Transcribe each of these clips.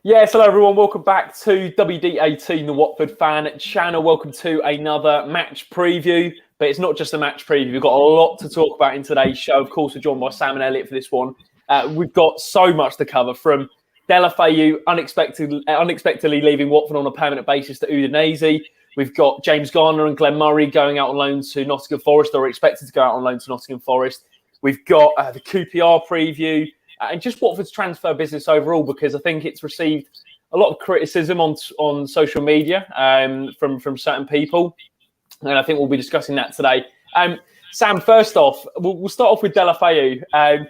Yes, hello everyone. Welcome back to WD18, the Watford fan channel. Welcome to another match preview. But it's not just a match preview. We've got a lot to talk about in today's show. Of course, we're joined by Sam and Elliot for this one. We've got so much to cover, from Deulofeu unexpectedly leaving Watford on a permanent basis to Udinese. We've got James Garner and Glenn Murray going out on loan to Nottingham Forest, or expected to go out on loan to Nottingham Forest. We've got the QPR preview. And just Watford's transfer business overall, because I think it's received a lot of criticism on social media from certain people. And I think we'll be discussing that today. Sam, first off, we'll start off with Deulofeu. I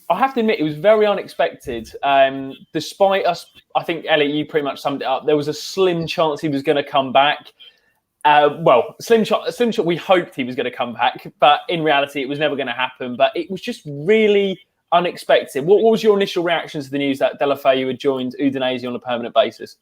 have to admit, it was very unexpected. Despite us, I think, Elliot, you pretty much summed it up. There was a slim chance he was going to come back. Slim chance. We hoped he was going to come back. But in reality, it was never going to happen. But it was just really unexpected. What was your initial reactions to the news that Deulofeu had joined Udinese on a permanent basis?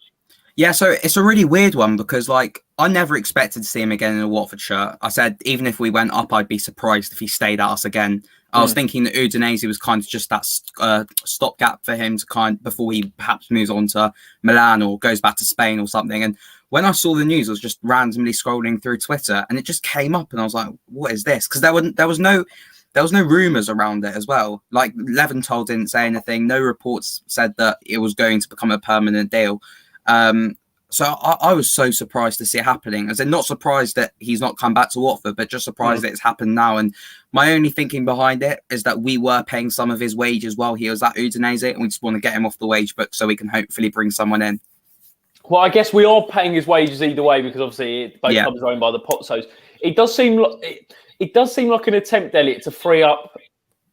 Yeah, so it's a really weird one because, I never expected to see him again in a Watford shirt. I said, even if we went up, I'd be surprised if he stayed at us again. I was thinking that Udinese was kind of just that stopgap for him to before he perhaps moves on to Milan or goes back to Spain or something. And when I saw the news, I was just randomly scrolling through Twitter and it just came up and I was like, what is this? Because there was no rumours around it as well. Like, Leventhal didn't say anything. No reports said that it was going to become a permanent deal. So I was so surprised to see it happening. As in, not surprised that he's not come back to Watford, but just surprised that it's happened now. And my only thinking behind it is that we were paying some of his wages while he was at Udinese, and we just want to get him off the wage book so we can hopefully bring someone in. Well, I guess we are paying his wages either way, because obviously both clubs are owned by the Pozzos. It does seem like an attempt, Elliot, to free up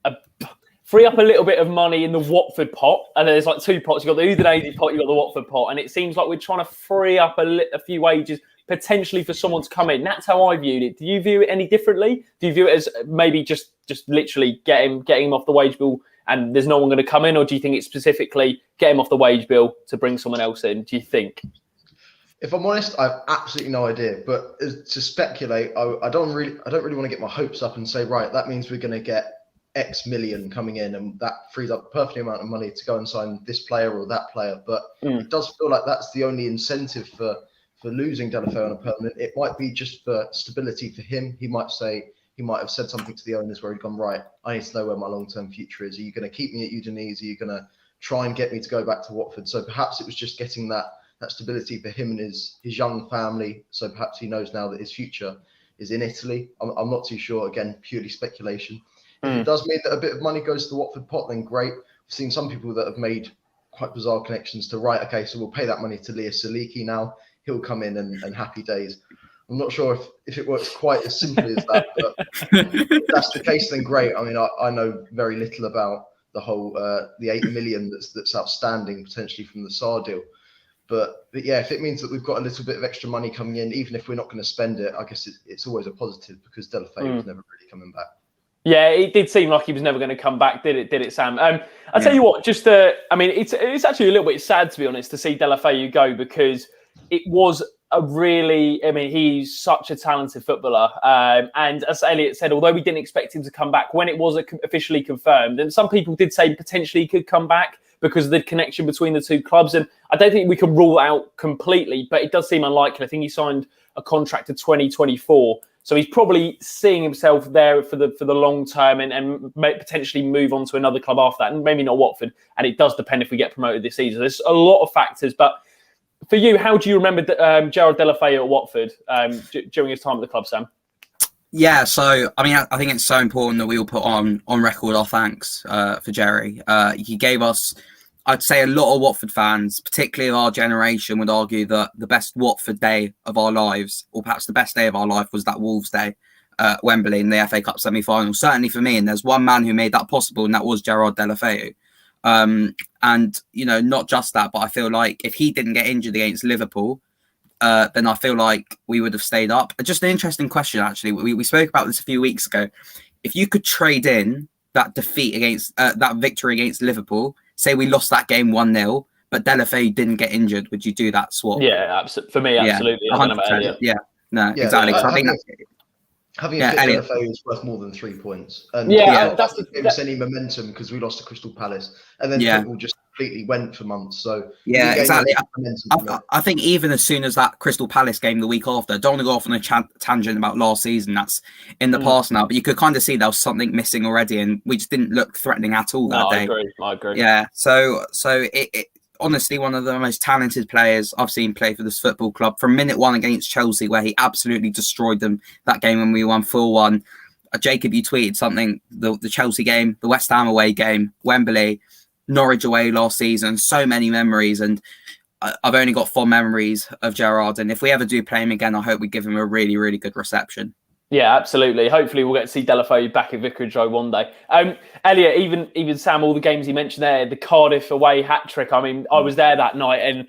a little bit of money in the Watford pot. And there's like two pots. You've got the Udinese pot, you've got the Watford pot. And it seems like we're trying to free up a few wages, potentially for someone to come in. That's how I viewed it. Do you view it any differently? Do you view it as maybe just literally getting him off the wage bill and there's no one going to come in? Or do you think it's specifically get him off the wage bill to bring someone else in? Do you think? If I'm honest, I have absolutely no idea. But to speculate, I don't really want to get my hopes up and say, right, that means we're going to get X million coming in, and that frees up a perfect amount of money to go and sign this player or that player. But it does feel like that's the only incentive for losing Deulofeu on a permanent. It might be just for stability for him. He might have said something to the owners where he'd gone, right, I need to know where my long-term future is. Are you going to keep me at Udinese? Are you going to try and get me to go back to Watford? So perhaps it was just getting that stability for him and his young family. So perhaps he knows now that his future is in Italy. I'm not too sure. Again, purely speculation. If it does mean that a bit of money goes to the Watford pot, then great. I've seen some people that have made quite bizarre connections to, right, okay, so we'll pay that money to Lea Saliki now. He'll come in and happy days. I'm not sure if it works quite as simply as that, but if that's the case, then great. I mean, I know very little about the whole the 8 million that's outstanding potentially from the SAR deal. But yeah, if it means that we've got a little bit of extra money coming in, even if we're not going to spend it, I guess it's always a positive, because Deulofeu was never really coming back. Yeah, it did seem like he was never going to come back, did it, Sam? I'll tell you what, it's actually a little bit sad, to be honest, to see Deulofeu go, because it was he's such a talented footballer. And as Elliot said, although we didn't expect him to come back, when it was officially confirmed, and some people did say potentially he could come back because of the connection between the two clubs. And I don't think we can rule it out completely, but it does seem unlikely. I think he signed a contract to 2024. So he's probably seeing himself there for the long term and may potentially move on to another club after that, and maybe not Watford. And it does depend if we get promoted this season. There's a lot of factors. But for you, how do you remember Gerard Deulofeu at Watford during his time at the club, Sam? Yeah, so I think it's so important that we all put on record our thanks for Jerry. He gave us, I'd say, a lot of Watford fans, particularly of our generation, would argue that the best Watford day of our lives, or perhaps the best day of our life, was that Wolves day at Wembley in the FA Cup semi-final. Certainly for me, and there's one man who made that possible, and that was Gerard Deulofeu. And not just that, but I feel like if he didn't get injured against Liverpool, then I feel like we would have stayed up. Just an interesting question, actually. We spoke about this a few weeks ago. If you could trade in that defeat against that victory against Liverpool, say we lost that game 1-0, but Deulofeu didn't get injured, would you do that swap? Yeah, for me, absolutely. Yeah, 100%. Exactly. I think having a fit Deulofeu is worth more than 3 points. And that's give us any momentum, because we lost to Crystal Palace, and then football just completely went for months. So yeah, exactly. momentum. I think even as soon as that Crystal Palace game the week after, I don't want to go off on a tangent about last season. That's in the past now, but you could kind of see there was something missing already, and we just didn't look threatening at all that day. I agree. Yeah, so it honestly one of the most talented players I've seen play for this football club from minute one against Chelsea, where he absolutely destroyed them that game when we won 4-1. Jacob, you tweeted something, the Chelsea game, the West Ham away game, Wembley, Norwich away last season, so many memories, and I've only got fond memories of Gerrard, and if we ever do play him again, I hope we give him a really, really good reception. Yeah, absolutely. Hopefully we'll get to see Deulofeu back at Vicarage Road one day. Elliot, even Sam, all the games he mentioned there, the Cardiff away hat-trick, I mean, I was there that night, and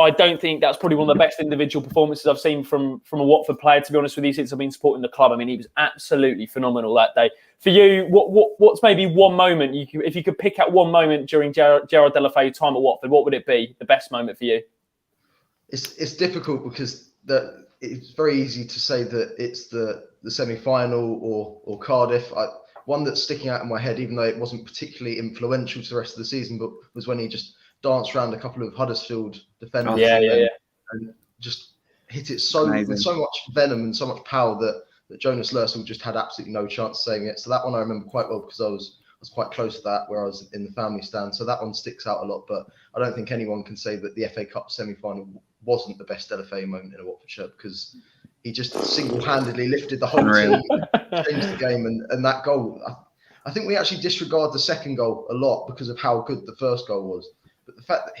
I don't think that's probably one of the best individual performances I've seen from a Watford player, to be honest with you, since I've been supporting the club. I mean, he was absolutely phenomenal that day. For you, what's maybe one moment, if you could pick out one moment during Gerard Deulofeu's time at Watford, what would it be, the best moment for you? It's difficult because it's very easy to say that it's the semi-final or Cardiff. One that's sticking out in my head, even though it wasn't particularly influential to the rest of the season, but was when he just danced around a couple of Huddersfield defenders and just hit it with so much venom and so much power that Jonas Lössl just had absolutely no chance of saving it. So that one I remember quite well because I was quite close to that, where I was in the family stand. So that one sticks out a lot, but I don't think anyone can say that the FA Cup semi-final wasn't the best Deulofeu moment in a Watford shirt, because he just single-handedly lifted the whole team, changed the game, and that goal. I think we actually disregard the second goal a lot because of how good the first goal was. But the fact that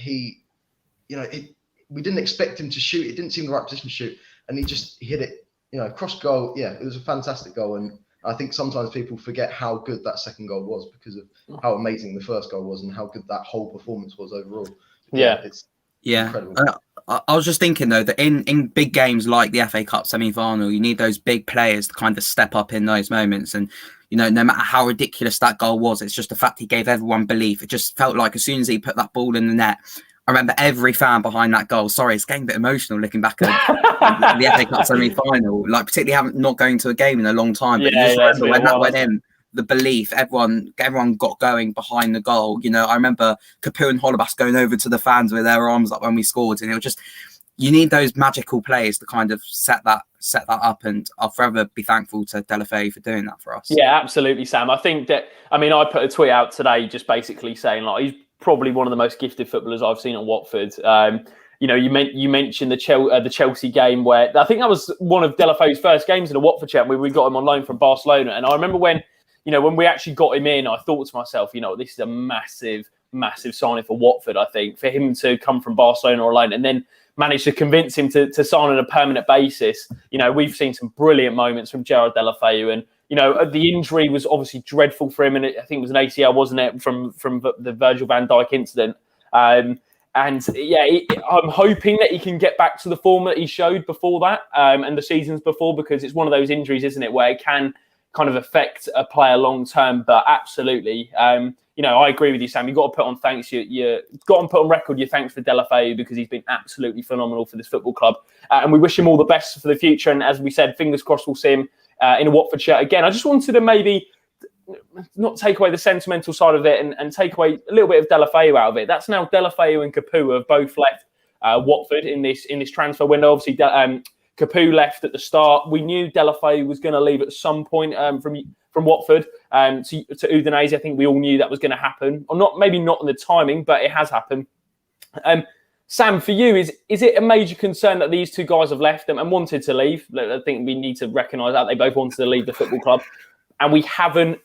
we didn't expect him to shoot. It didn't seem the right position to shoot, and he hit it, cross goal. Yeah, it was a fantastic goal, and I think sometimes people forget how good that second goal was because of how amazing the first goal was and how good that whole performance was overall. It's incredible. I was just thinking though that in big games like the FA Cup semi-final, you need those big players to kind of step up in those moments. And no matter how ridiculous that goal was, it's just the fact he gave everyone belief. It just felt like as soon as he put that ball in the net, I remember every fan behind that goal. Sorry, it's getting a bit emotional looking back at the FA Cup semi-final, like particularly not going to a game in a long time. But remember when that went in, the belief, everyone got going behind the goal. I remember Capoue and Holebas going over to the fans with their arms up when we scored, and it was just, you need those magical players to kind of set that up, and I'll forever be thankful to Deulofeu for doing that for us. Yeah, absolutely, Sam. I think that, I put a tweet out today just basically saying he's probably one of the most gifted footballers I've seen at Watford. You mentioned the Chelsea game, where I think that was one of Deulofeu's first games in a Watford shirt, where we got him on loan from Barcelona. And I remember when we actually got him in, I thought to myself, this is a massive, massive signing for Watford, I think, for him to come from Barcelona on loan and then manage to convince him to sign on a permanent basis. We've seen some brilliant moments from Gerard Deulofeu, and the injury was obviously dreadful for him, and I think it was an ACL, wasn't it, from the Virgil van Dijk incident. I'm hoping that he can get back to the form that he showed before that and the seasons before, because it's one of those injuries, isn't it, where it can kind of affect a player long term. But absolutely, I agree with you, Sam. You've got to put on thanks. You got to put on record your thanks for Deulofeu, because he's been absolutely phenomenal for this football club, and we wish him all the best for the future. And as we said, fingers crossed we'll see him in a Watford shirt again. I just wanted to maybe not take away the sentimental side of it and take away a little bit of Deulofeu out of it. That's now Deulofeu and Capoue have both left Watford in this transfer window. Obviously, Capoue left at the start. We knew Deulofeu was going to leave at some point from Watford to Udinese. I think we all knew that was going to happen, or maybe not in the timing, but it has happened. Sam, for you, is it a major concern that these two guys have left and wanted to leave? I think we need to recognise that they both wanted to leave the football club, and we haven't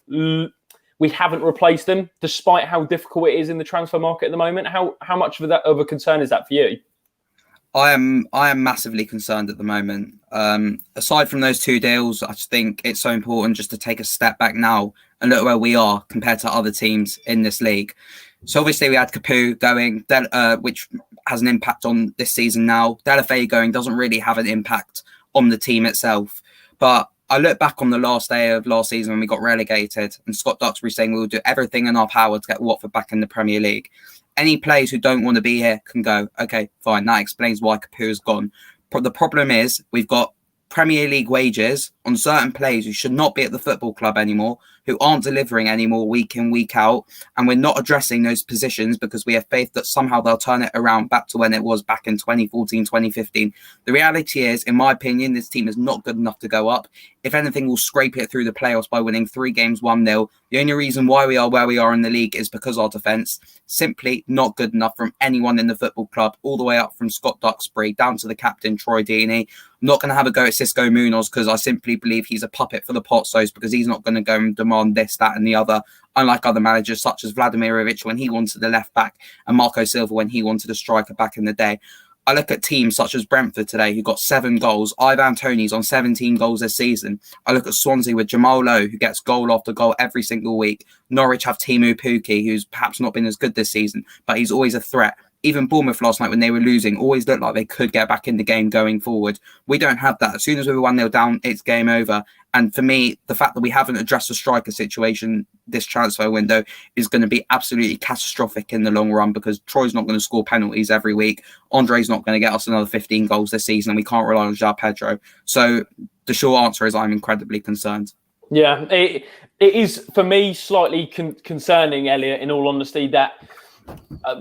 replaced them, despite how difficult it is in the transfer market at the moment. How much of a concern is that for you? I am massively concerned at the moment. Aside from those two deals, I just think it's so important just to take a step back now and look where we are compared to other teams in this league. So obviously we had Capoue going, which has an impact on this season now. Deulofeu going doesn't really have an impact on the team itself. But I look back on the last day of last season when we got relegated, and Scott Duxbury saying we'll do everything in our power to get Watford back in the Premier League. Any players who don't want to be here can go. Okay, fine. That explains why Capoue has gone. But the problem is we've got Premier League wages on certain players who should not be at the football club anymore, who aren't delivering anymore week in, week out. And we're not addressing those positions because we have faith that somehow they'll turn it around back to when it was back in 2014, 2015. The reality is, in my opinion, this team is not good enough to go up. If anything, we'll scrape it through the playoffs by winning 3 games 1-0. The only reason why we are where we are in the league is because our defence simply not good enough from anyone in the football club, all the way up from Scott Duxbury down to the captain, Troy Deeney. I'm not going to have a go at Cisco Munoz because I simply believe he's a puppet for the Potsos because he's not going to go and demand this, that and the other, unlike other managers such as Vladimir Ivic when he wanted the left back and Marco Silva when he wanted a striker back in the day. I look at teams such as Brentford today who got 7 goals. Ivan Toney's on 17 goals this season. I look at Swansea with Jamal Lowe, who gets goal after goal every single week. Norwich have Timu Pukki, who's perhaps not been as good this season, but he's always a threat. Even Bournemouth last night when they were losing always looked like they could get back in the game going forward. We don't have that. As soon as we were 1-0 down, it's game over. And for me, the fact that we haven't addressed the striker situation this transfer window is going to be absolutely catastrophic in the long run because Troy's not going to score penalties every week. Andre's not going to get us another 15 goals this season and we can't rely on João Pedro. So the short answer is I'm incredibly concerned. Yeah, it is for me slightly concerning, Elliot, in all honesty, that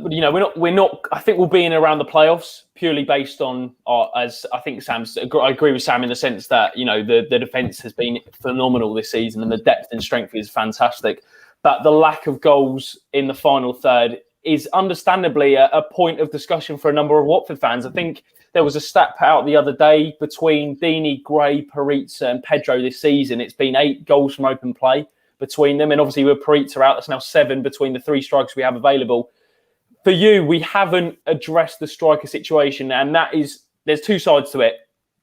we're not. I think we'll be in around the playoffs purely based on as I think I agree with Sam in the sense that the defence has been phenomenal this season and the depth and strength is fantastic, but the lack of goals in the final third is understandably a point of discussion for a number of Watford fans. I think there was a stat put out the other day between Deeney, Gray, Paritza, and Pedro this season. It's been 8 goals from open play between them, and obviously with Paritza out, that's now 7 between the 3 strikers we have available. For you, we haven't addressed the striker situation, and there's 2 sides to it.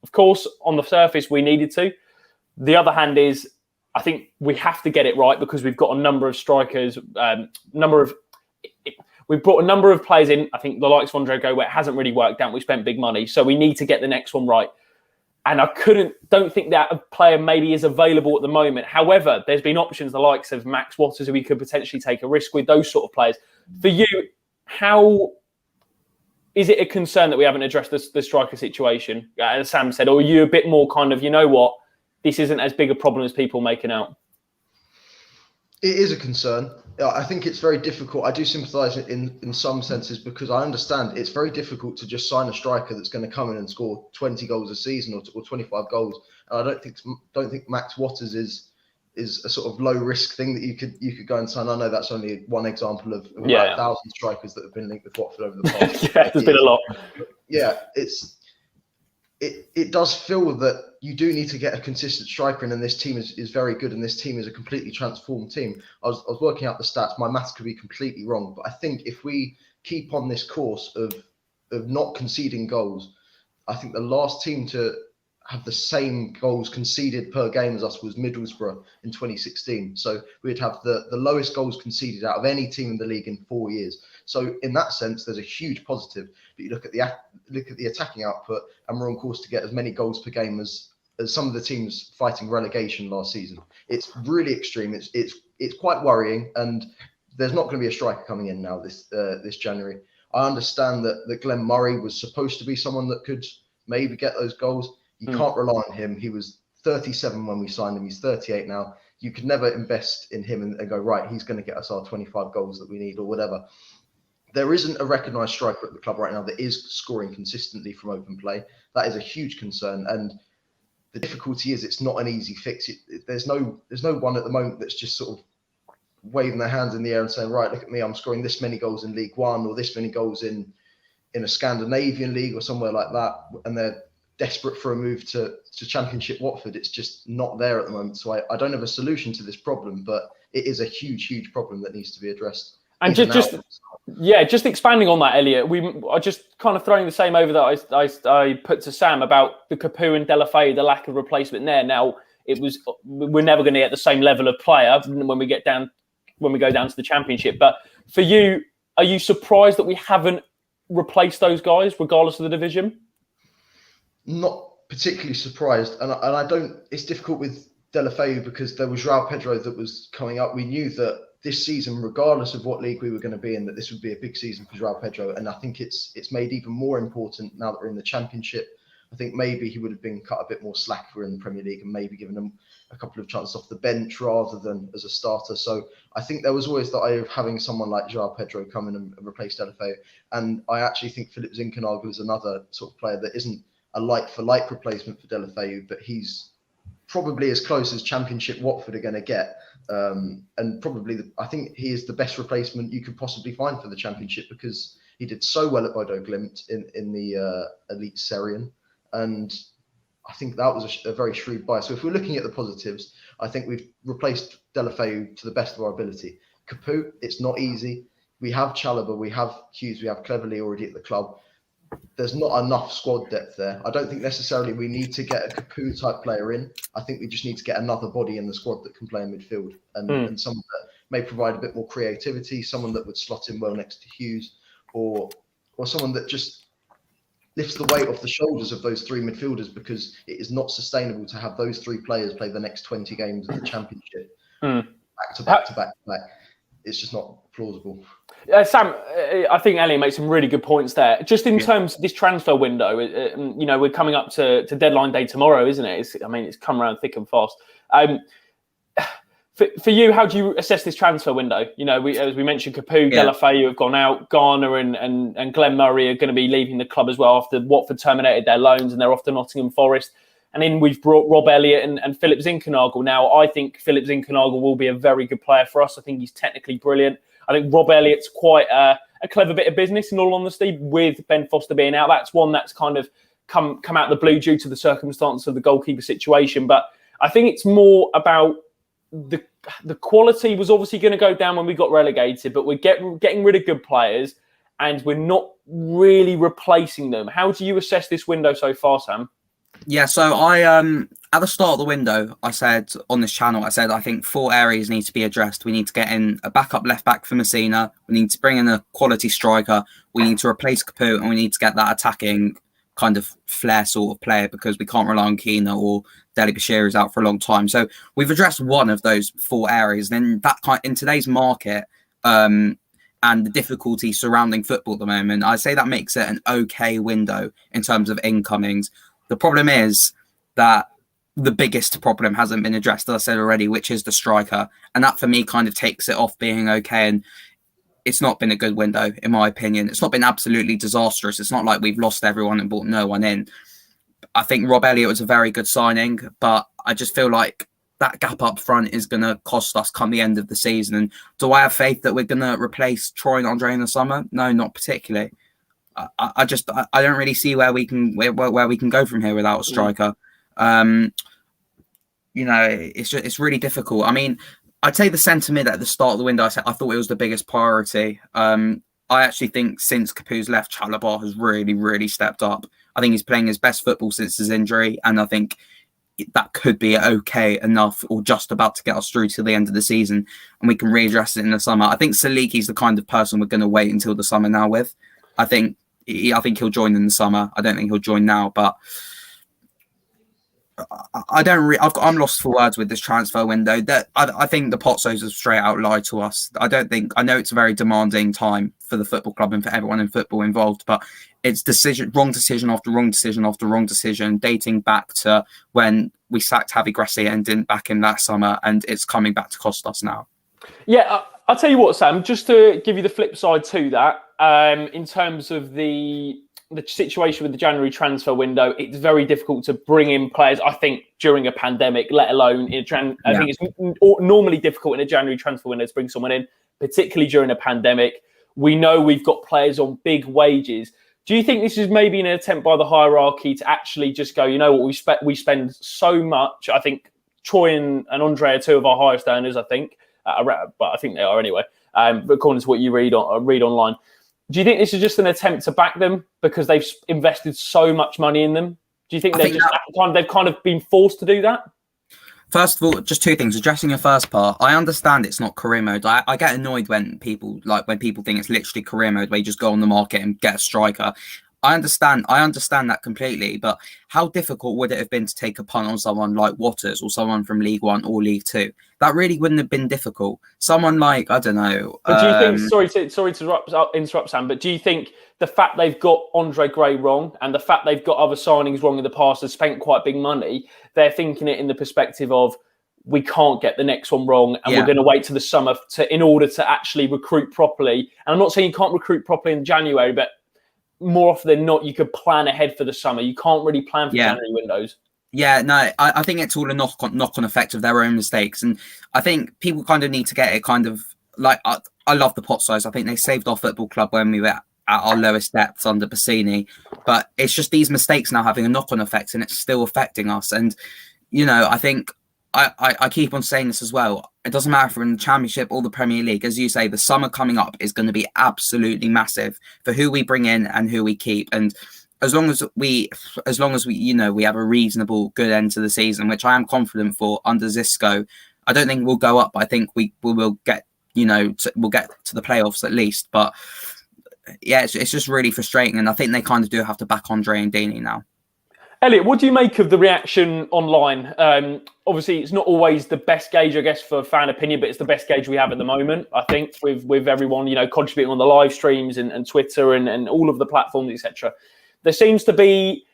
Of course, on the surface, we needed to. The other hand is, I think we have to get it right because we've got a number of strikers, we've brought a number of players in. I think the likes of Andre Go, where it hasn't really worked out. We spent big money, so we need to get the next one right. And don't think that a player maybe is available at the moment. However, there's been options, the likes of Max Waters, who we could potentially take a risk with, those sort of players. For you, how is it a concern that we haven't addressed the striker situation, as Sam said, or are you a bit more kind of, this isn't as big a problem as people making out? It is a concern. I think it's very difficult. I do sympathise in some senses because I understand it's very difficult to just sign a striker that's going to come in and score 20 goals a season or 25 goals. And I don't think Max Waters is a sort of low risk thing that you could go and sign. I know that's only one example of about 1,000 strikers that have been linked with Watford over the past. Yeah, there's been a lot. Yeah, it does feel that you do need to get a consistent striker in, and this team is very good, and this team is a completely transformed team. I was working out the stats. My maths could be completely wrong, but I think if we keep on this course of not conceding goals, I think the last team to have the same goals conceded per game as us was Middlesbrough in 2016. So we'd have the lowest goals conceded out of any team in the league in 4 years. So in that sense, there's a huge positive. But you look at the attacking output, and we're on course to get as many goals per game as some of the teams fighting relegation last season. It's really extreme. It's quite worrying, and there's not going to be a striker coming in now this January. I understand that Glenn Murray was supposed to be someone that could maybe get those goals. You can't rely on him. He was 37 when we signed him. He's 38 now. You could never invest in him and go, right, he's going to get us our 25 goals that we need or whatever. There isn't a recognised striker at the club right now that is scoring consistently from open play. That is a huge concern. And the difficulty is it's not an easy fix. There's no one at the moment that's just sort of waving their hands in the air and saying, right, look at me, I'm scoring this many goals in League One or this many goals in a Scandinavian league or somewhere like that. And they're desperate for a move to Championship Watford. It's just not there at the moment. So I don't have a solution to this problem, but it is a huge, huge problem that needs to be addressed. And just expanding on that, Elliot, I just kind of throwing the same over that I put to Sam about the Capoue and Delafeu, the lack of replacement there. Now we're never going to get the same level of player when we go down to the Championship. But for you, are you surprised that we haven't replaced those guys regardless of the division? Not particularly surprised, and I don't. It's difficult with Delafeu because there was João Pedro that was coming up. We knew that this season, regardless of what league we were going to be in, that this would be a big season for João Pedro, and I think it's made even more important now that we're in the Championship. I think maybe he would have been cut a bit more slack if we were in the Premier League and maybe given him a couple of chances off the bench rather than as a starter. So I think there was always the idea of having someone like João Pedro come in and replace Deulofeu. And I actually think Philip Zinckernagel is another sort of player that isn't a like-for-like replacement for Deulofeu, but he's probably as close as Championship Watford are going to get. And probably, I think he is the best replacement you could possibly find for the Championship because he did so well at Bodo Glimt in the Elite Serien. And I think that was a very shrewd buy. So if we're looking at the positives, I think we've replaced Deulofeu to the best of our ability. Capoue, it's not easy. We have Chalobah, we have Hughes, we have Cleverley already at the club. There's not enough squad depth there. I don't think necessarily we need to get a Capoue type player in. I think we just need to get another body in the squad that can play in midfield and someone that may provide a bit more creativity, someone that would slot in well next to Hughes, or someone that just lifts the weight off the shoulders of those three midfielders, because it is not sustainable to have those three players play the next 20 games of the Championship back to back to back to back. It's just not plausible. Sam, I think Elliot makes some really good points there. Just in terms of this transfer window, we're coming up to deadline day tomorrow, isn't it? It's come around thick and fast. For you, how do you assess this transfer window? As we mentioned, Capoue, Deulofeu have gone out. Garner and Glenn Murray are going to be leaving the club as well after Watford terminated their loans and they're off to Nottingham Forest. And then we've brought Rob Elliot and Philip Zinckernagel. Now, I think Philip Zinckernagel will be a very good player for us. I think he's technically brilliant. I think Rob Elliott's quite a clever bit of business, in all honesty, with Ben Foster being out. That's one that's kind of come out of the blue due to the circumstance of the goalkeeper situation. But I think it's more about the quality was obviously going to go down when we got relegated, but we're getting rid of good players and we're not really replacing them. How do you assess this window so far, Sam? Yeah, so I at the start of the window, I said on this channel, I think 4 areas need to be addressed. We need to get in a backup left back for Messina. We need to bring in a quality striker. We need to replace Capoue, and we need to get that attacking kind of flair sort of player, because we can't rely on Keena or Deli Bashir is out for a long time. So we've addressed one of those 4 areas. And in today's market and the difficulty surrounding football at the moment, I'd say that makes it an okay window in terms of incomings. The problem is that the biggest problem hasn't been addressed, as I said already, which is the striker. And that, for me, kind of takes it off being okay. And it's not been a good window, in my opinion. It's not been absolutely disastrous. It's not like we've lost everyone and brought no one in. I think Rob Elliot was a very good signing, but I just feel like that gap up front is going to cost us come the end of the season. And do I have faith that we're going to replace Troy and Andre in the summer? No, not particularly. I don't really see where we can go from here without a striker. It's really difficult. I mean, I'd say the centre mid at the start of the window, I thought it was the biggest priority. I actually think since Capoue's left, Chalobah has really, really stepped up. I think he's playing his best football since his injury, and I think that could be okay enough or just about to get us through to the end of the season, and we can readdress it in the summer. I think Saliki's the kind of person we're going to wait until the summer now with. I think he'll join in the summer. I don't think he'll join now, but I'm lost for words with this transfer window. That I think the Pozzos have straight out lied to us. I know it's a very demanding time for the football club and for everyone in football involved, but it's wrong decision after wrong decision after wrong decision, dating back to when we sacked Javi Gracia and didn't back him that summer, and it's coming back to cost us now. Yeah, I'll tell you what, Sam, just to give you the flip side to that, in terms of the situation with the January transfer window, it's very difficult to bring in players, I think, during a pandemic, let alone I think it's normally difficult in a January transfer window to bring someone in, particularly during a pandemic. We know we've got players on big wages. Do you think this is maybe an attempt by the hierarchy to actually just go, you know what, we spend so much? I think Troy and Andre are 2 of our highest earners, I think. But I think they are anyway, according to what you read online. Do you think this is just an attempt to back them because they've invested so much money in them? Do you think they've kind of been forced to do that? First of all, just 2 things. Addressing your first part, I understand it's not career mode. I get annoyed when people think it's literally career mode where you just go on the market and get a striker. I understand that completely, but how difficult would it have been to take a punt on someone like Waters or someone from League One or League Two? That really wouldn't have been difficult. Someone like, I don't know. But do you think? Sorry to interrupt, Sam. But do you think the fact they've got Andre Gray wrong and the fact they've got other signings wrong in the past and spent quite big money, they're thinking it in the perspective of we can't get the next one wrong and we're going to wait to the summer in order to actually recruit properly. And I'm not saying you can't recruit properly in January, but more often than not, you could plan ahead for the summer. You can't really plan for January windows. Yeah, no, I think it's all a knock-on effect of their own mistakes. And I think people kind of need to get it kind of like, I love the pot size. I think they saved our football club when we were at our lowest depths under Bassini. But it's just these mistakes now having a knock-on effect and it's still affecting us. And, you know, I think I keep on saying this as well. It doesn't matter if we're in the Championship or the Premier League. As you say, the summer coming up is going to be absolutely massive for who we bring in and who we keep. And as long as we, you know, we have a reasonable good end to the season, which I am confident for under Xisco, I don't think we'll go up. I think we will get, you know, we'll get to the playoffs at least. But yeah, it's just really frustrating. And I think they kind of do have to back Andre and Deeney now. Elliot, what do you make of the reaction online? Obviously, it's not always the best gauge, I guess, for fan opinion, but it's the best gauge we have at the moment, I think, with everyone, you know, contributing on the live streams and Twitter and all of the platforms, etc. There seems to be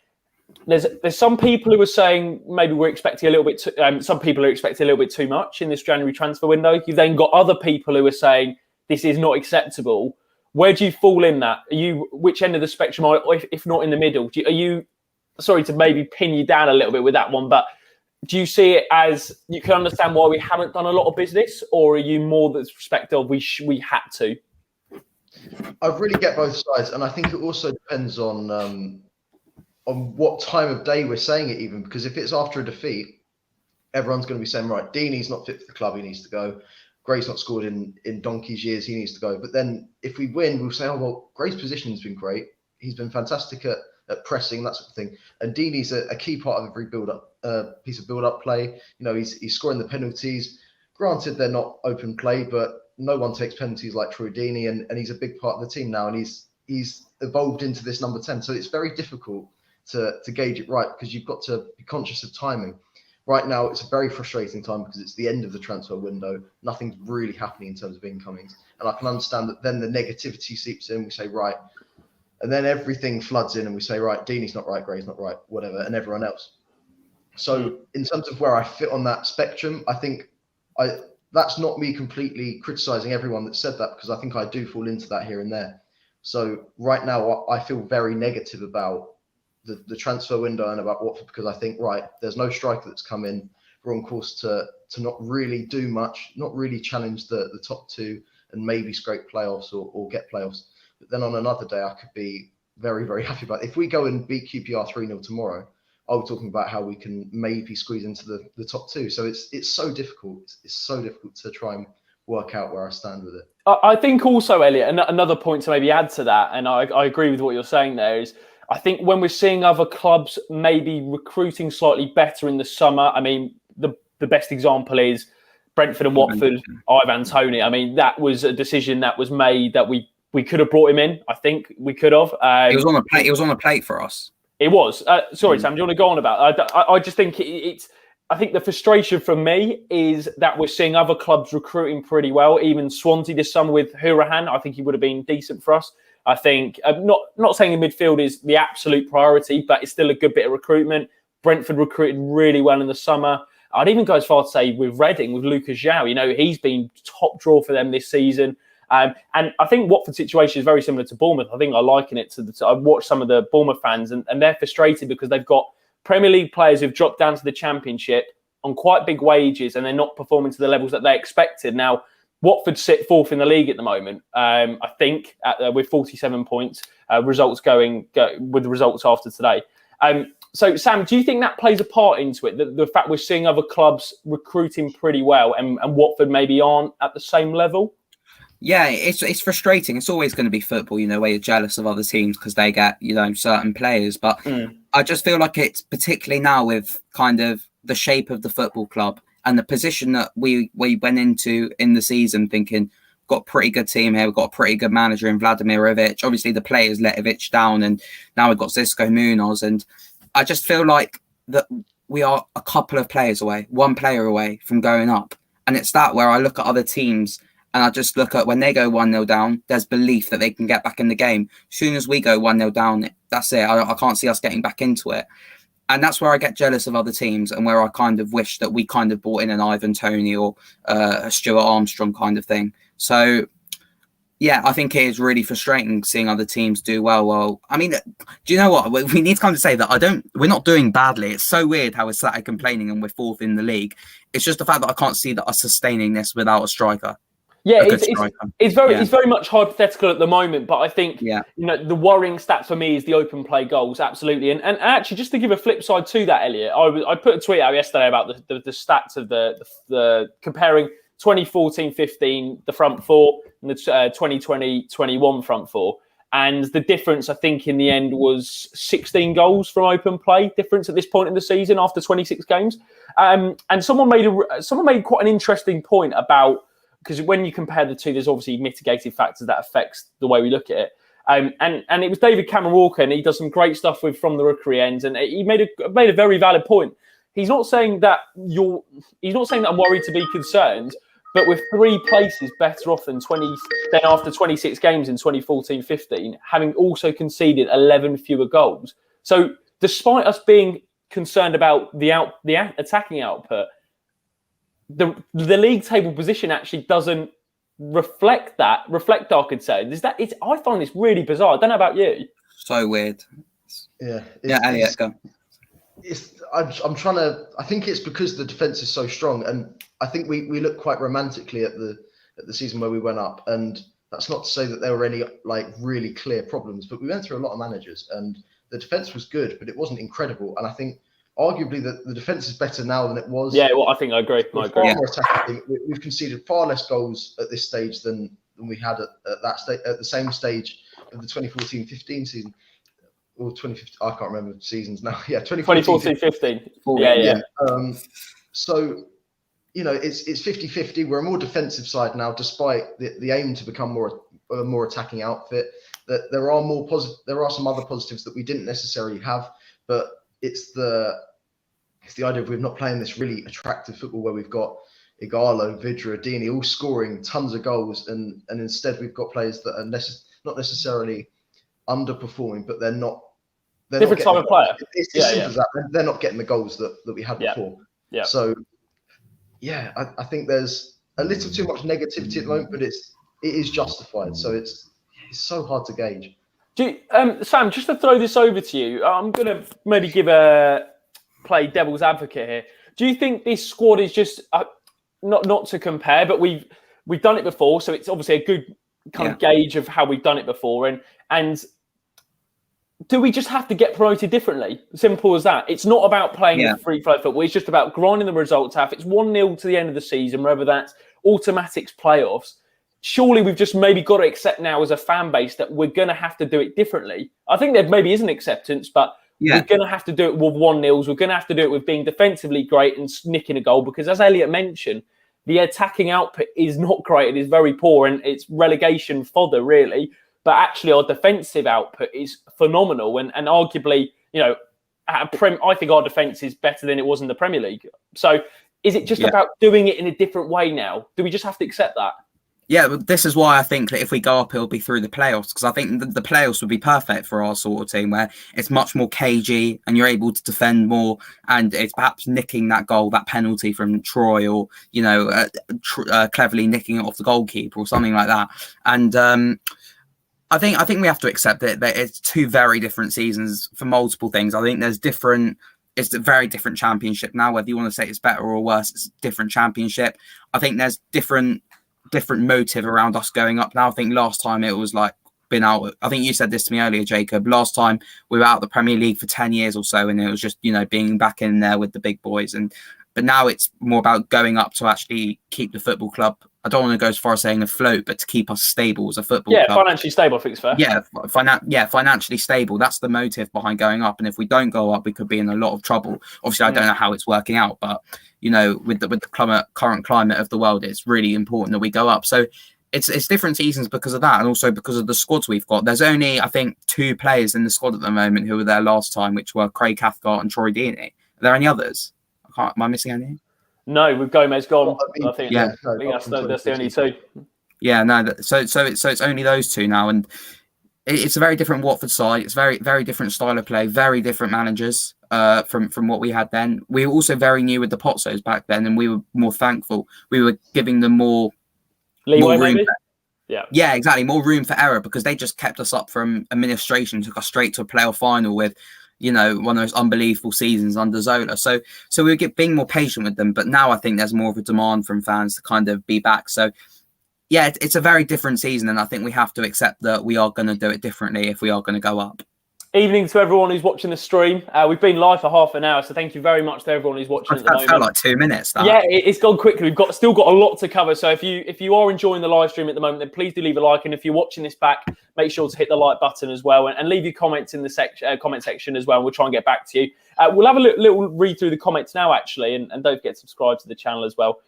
there's some people who are saying maybe we're expecting a little bit. Some people are expecting a little bit too much in this January transfer window. You've then got other people who are saying this is not acceptable. Where do you fall in that? Are you which end of the spectrum, or if not in the middle? Are you? Sorry to maybe pin you down a little bit with that one, but do you see it as you can understand why we haven't done a lot of business, or are you more the perspective of we had to? I really get both sides, and I think it also depends on what time of day we're saying it. Even because if it's after a defeat, everyone's going to be saying, right, Deeney's not fit for the club, he needs to go. Gray's not scored in donkey's years, he needs to go. But then if we win, we'll say, oh well, Gray's positioning's been great. He's been fantastic at pressing, that sort of thing. And Deeney's a key part of every piece of build-up play. You know, he's scoring the penalties. Granted, they're not open play, but no one takes penalties like Troy Deeney, and he's a big part of the team now, and he's evolved into this number 10. So it's very difficult to gauge it right because you've got to be conscious of timing. Right now, it's a very frustrating time because it's the end of the transfer window. Nothing's really happening in terms of incomings. And I can understand that then the negativity seeps in. We say, right, and then everything floods in and we say, right, Deeney's not right, Gray's not right, whatever, and everyone else. So in terms of where I fit on that spectrum, I think that's not me completely criticizing everyone that said that, because I think I do fall into that here and there. So right now, I feel very negative about the transfer window and about Watford, because I think, right, there's no striker that's come in. We're on course to not really do much, not really challenge the top two and maybe scrape playoffs or get playoffs. But then on another day, I could be very, very happy about it. If we go and beat QPR 3-0 tomorrow, I'll be talking about how we can maybe squeeze into the top two. So it's so difficult. It's so difficult to try and work out where I stand with it. I think also, Elliot, another point to maybe add to that, and I agree with what you're saying there, is I think when we're seeing other clubs maybe recruiting slightly better in the summer, I mean, the best example is Brentford and Watford, Ivan Toney. I mean, that was a decision that was made that we could have brought him in. I think we could have. It was on the plate. It was on the plate for us. It was. Sorry, Sam, do you want to go on about it? I just think it's... I think the frustration for me is that we're seeing other clubs recruiting pretty well. Even Swansea this summer with Hourihane, I think he would have been decent for us. I think, not saying the midfield is the absolute priority, but it's still a good bit of recruitment. Brentford recruited really well in the summer. I'd even go as far to say with Reading, with Lucas João, you know, he's been top draw for them this season. And I think Watford's situation is very similar to Bournemouth. I think I liken it to I've watched some of the Bournemouth fans and they're frustrated because they've got Premier League players who've dropped down to the Championship on quite big wages and they're not performing to the levels that they expected. Now, Watford sit fourth in the league at the moment, I think, with 47 points, results going with the results after today. So, Sam, do you think that plays a part into it, the fact we're seeing other clubs recruiting pretty well and Watford maybe aren't at the same level? Yeah, it's frustrating. It's always going to be football, you know, where you're jealous of other teams because they get, you know, certain players. But I just feel like it's particularly now with kind of the shape of the football club and the position that we went into in the season thinking got a pretty good team here. We've got a pretty good manager in Vladimir Ivic. Obviously, the players let Ivic down, and now we've got Xisco Munoz. And I just feel like that we are a couple of players away, one player away from going up. And it's that where I look at other teams and I just look at when they go 1-0 down, there's belief that they can get back in the game. As soon as we go 1-0 down, that's it. I can't see us getting back into it. And that's where I get jealous of other teams and where I kind of wish that we kind of brought in an Ivan Toney or a Stuart Armstrong kind of thing. So, yeah, I think it is really frustrating seeing other teams do well. Well, I mean, do you know what? We need to kind of say that we're not doing badly. It's so weird how we're sat here complaining and we're fourth in the league. It's just the fact that I can't see that us sustaining this without a striker. Yeah, it's very much hypothetical at the moment, but I think the worrying stat for me is the open play goals, absolutely. And actually, just to give a flip side to that, Elliot, I put a tweet out yesterday about the stats of the comparing 2014-15 the front four and the 2020-21 front four, and the difference I think in the end was 16 goals from open play difference at this point in the season after 26 games. And someone made quite an interesting point about. Because when you compare the two, there's obviously mitigating factors that affects the way we look at it. And it was David Cameron Walker, and he does some great stuff from the rookery end, and he made a very valid point. He's not saying that I'm worried to be concerned, but with 3 places better off than after 26 games in 2014-15, having also conceded 11 fewer goals. So despite us being concerned about the attacking output, the league table position actually doesn't reflect our concerns. I find this really bizarre. I don't know about you. So weird. Yeah. Elliot, go. I'm trying to. I think it's because the defense is so strong, and I think we look quite romantically at the season where we went up, and that's not to say that there were any like really clear problems, but we went through a lot of managers, and the defense was good, but it wasn't incredible, and I think. Arguably, the defence is better now than it was. Yeah, well, I think I agree. More attacking. We've conceded far less goals at this stage than we had at the same stage of the 2014-15 season. Or 2015, I can't remember seasons now. Yeah, 2014-15. Yeah. So, it's 50-50. We're a more defensive side now, despite the aim to become a more attacking outfit. That there are some other positives that we didn't necessarily have, but it's the idea of we're not playing this really attractive football where we've got Igalo, Vidra, Dini all scoring tons of goals, and instead we've got players that are not necessarily underperforming, but they're not different type of player. It's simple as that. They're not getting the goals that we had before. Yeah. So I think there's a little too much negativity at the moment, but it is justified. So it's so hard to gauge. Sam, just to throw this over to you, I'm going to maybe play devil's advocate here. Do you think this squad is just not to compare, but we've done it before, so it's obviously a good kind of gauge of how we've done it before, and do we just have to get promoted differently? Simple as that. It's not about playing free flow football. It's just about grinding the results out. If it's 1-0 to the end of the season, whether that's automatics playoffs. Surely we've just maybe got to accept now as a fan base that we're going to have to do it differently. I think there maybe is an acceptance, but we're going to have to do it with 1-0s. We're going to have to do it with being defensively great and nicking a goal because, as Elliot mentioned, the attacking output is not great. It is very poor and it's relegation fodder, really. But actually our defensive output is phenomenal. And arguably, I think our defence is better than it was in the Premier League. So is it just about doing it in a different way now? Do we just have to accept that? Yeah, but this is why I think that if we go up, it'll be through the playoffs, because I think the playoffs would be perfect for our sort of team where it's much more cagey and you're able to defend more, and it's perhaps nicking that goal, that penalty from Troy, or cleverly nicking it off the goalkeeper or something like that. And I think we have to accept that it's 2 very different seasons for multiple things. I think it's a very different championship now. Whether you want to say it's better or worse, it's a different championship. I think there's different motive around us going up now. I think last time it was like been out. I think you said this to me earlier, Jacob. Last time we were out of the Premier League for 10 years or so, and it was just being back in there with the big boys. But now it's more about going up to actually keep the football club. I don't want to go as far as saying afloat, but to keep us stable as a football club. Yeah, financially stable, I think it's fair. Yeah, financially stable. That's the motive behind going up. And if we don't go up, we could be in a lot of trouble. Obviously, I don't know how it's working out, but with the current climate of the world, it's really important that we go up. So it's different seasons because of that, and also because of the squads we've got. There's only, I think, 2 players in the squad at the moment who were there last time, which were Craig Cathcart and Troy Deeney. Are there any others? Am I missing any? No, with Gomez gone. I think that's the only 2. Yeah, no. So it's only those 2 now, and it's a very different Watford side. It's very, very different style of play, very different managers from what we had then. We were also very new with the Pozzos back then, and we were more thankful. We were giving them more leeway, room. maybe? Yeah, exactly. More room for error because they just kept us up from administration, took us straight to a playoff final with, one of those unbelievable seasons under Zola. So we were being more patient with them. But now I think there's more of a demand from fans to kind of be back. So yeah, it's a very different season, and I think we have to accept that we are going to do it differently if we are going to go up. Evening to everyone who's watching the stream. We've been live for half an hour, so thank you very much to everyone who's watching at the moment. That felt like 2 minutes. That. Yeah, it's gone quickly. We've still got a lot to cover. So if you are enjoying the live stream at the moment, then please do leave a like. And if you're watching this back, make sure to hit the like button as well, and leave your comments in the comment section as well. We'll try and get back to you. We'll have a little read through the comments now, actually, and don't forget to subscribe to the channel as well.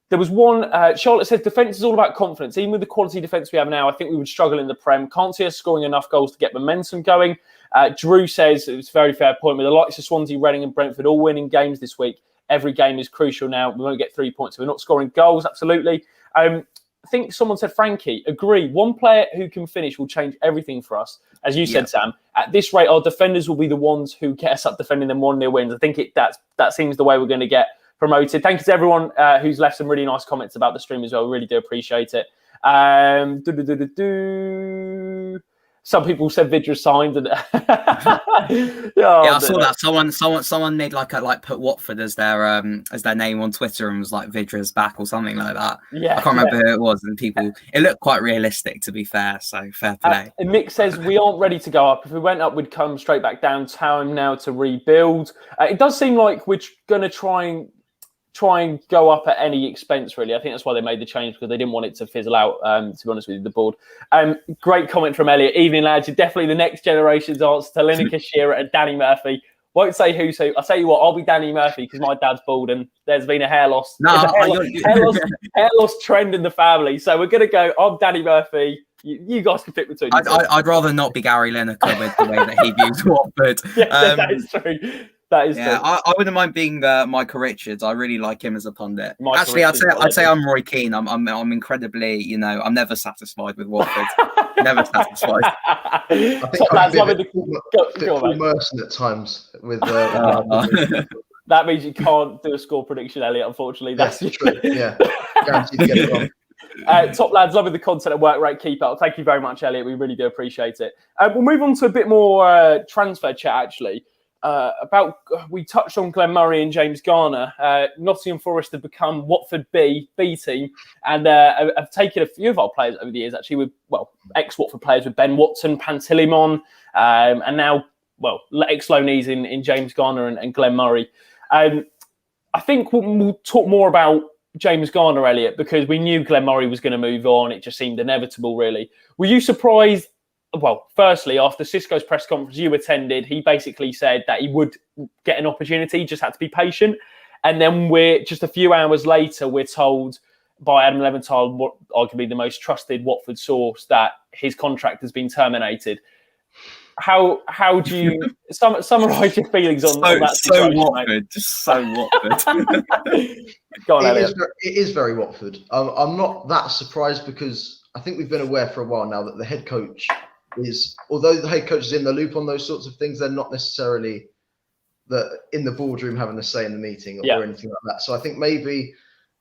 There was one, Charlotte says, defence is all about confidence. Even with the quality defence we have now, I think we would struggle in the Prem. Can't see us scoring enough goals to get momentum going. Drew says, it's a very fair point, with the likes of Swansea, Reading and Brentford all winning games this week. Every game is crucial now. We won't get 3 points if we're not scoring goals, absolutely. I think someone said, Frankie, agree. One player who can finish will change everything for us. As you said, Sam, at this rate, our defenders will be the ones who get us up defending them 1-0 wins. I think that seems the way we're going to get promoted. Thank you to everyone who's left some really nice comments about the stream as well. Really do appreciate it. Some people said Vidra signed, and I saw that. Someone made put Watford as their name on Twitter and was like Vidra's back or something like that. Yeah, I can't remember who it was, and it looked quite realistic, to be fair. So fair play. Mick says we aren't ready to go up. If we went up, we'd come straight back down. Time now to rebuild. It does seem like we're going to try and go up at any expense, really. I think that's why they made the change, because they didn't want it to fizzle out, to be honest with you, the board. Great comment from Elliot. Evening, lads. You're definitely the next generation's answer to Lineker, Shearer and Danny Murphy. Won't say who's who. I'll tell you what, I'll be Danny Murphy because my dad's bald and there's been a hair loss. Hair loss trend in the family. So we're going to go, I'm Danny Murphy. You guys can pick between I'd rather not be Gary Lineker with the way that he views Watford. Yeah, that is true. That is true. I wouldn't mind being Micah Richards. I really like him as a pundit. Actually, I'd say I'm Roy Keane. I'm incredibly, I'm never satisfied with Watford. Never satisfied. I think I'm a bit Merson at times with. That means you can't do a score prediction, Elliot. Unfortunately, that's true. Yeah, guaranteed to get it wrong. Top lads, loving the content and work rate. Keep up. Thank you very much, Elliot. We really do appreciate it. We'll move on to a bit more transfer chat, actually. We touched on Glenn Murray and James Garner. Nottingham Forest have become Watford B team, and have taken a few of our players over the years, actually, with ex-Watford players, with Ben Watson, Pantilimon, and now ex-loanees in James Garner and Glenn Murray. I think we'll talk more about James Garner, Elliot, because we knew Glenn Murray was going to move on. It just seemed inevitable, really. Were you surprised? Well, firstly, after Xisco's press conference you attended, he basically said that he would get an opportunity, just had to be patient. And then we're just a few hours later, we're told by Adam Leventhal, arguably the most trusted Watford source, that his contract has been terminated. How do you summarise your feelings on that situation? So Watford. Go on, Elliot. It is very Watford. I'm not that surprised because I think we've been aware for a while now that the head coach although the head coach is in the loop on those sorts of things, they're not necessarily in the boardroom having a say in the meeting or anything like that. So I think maybe,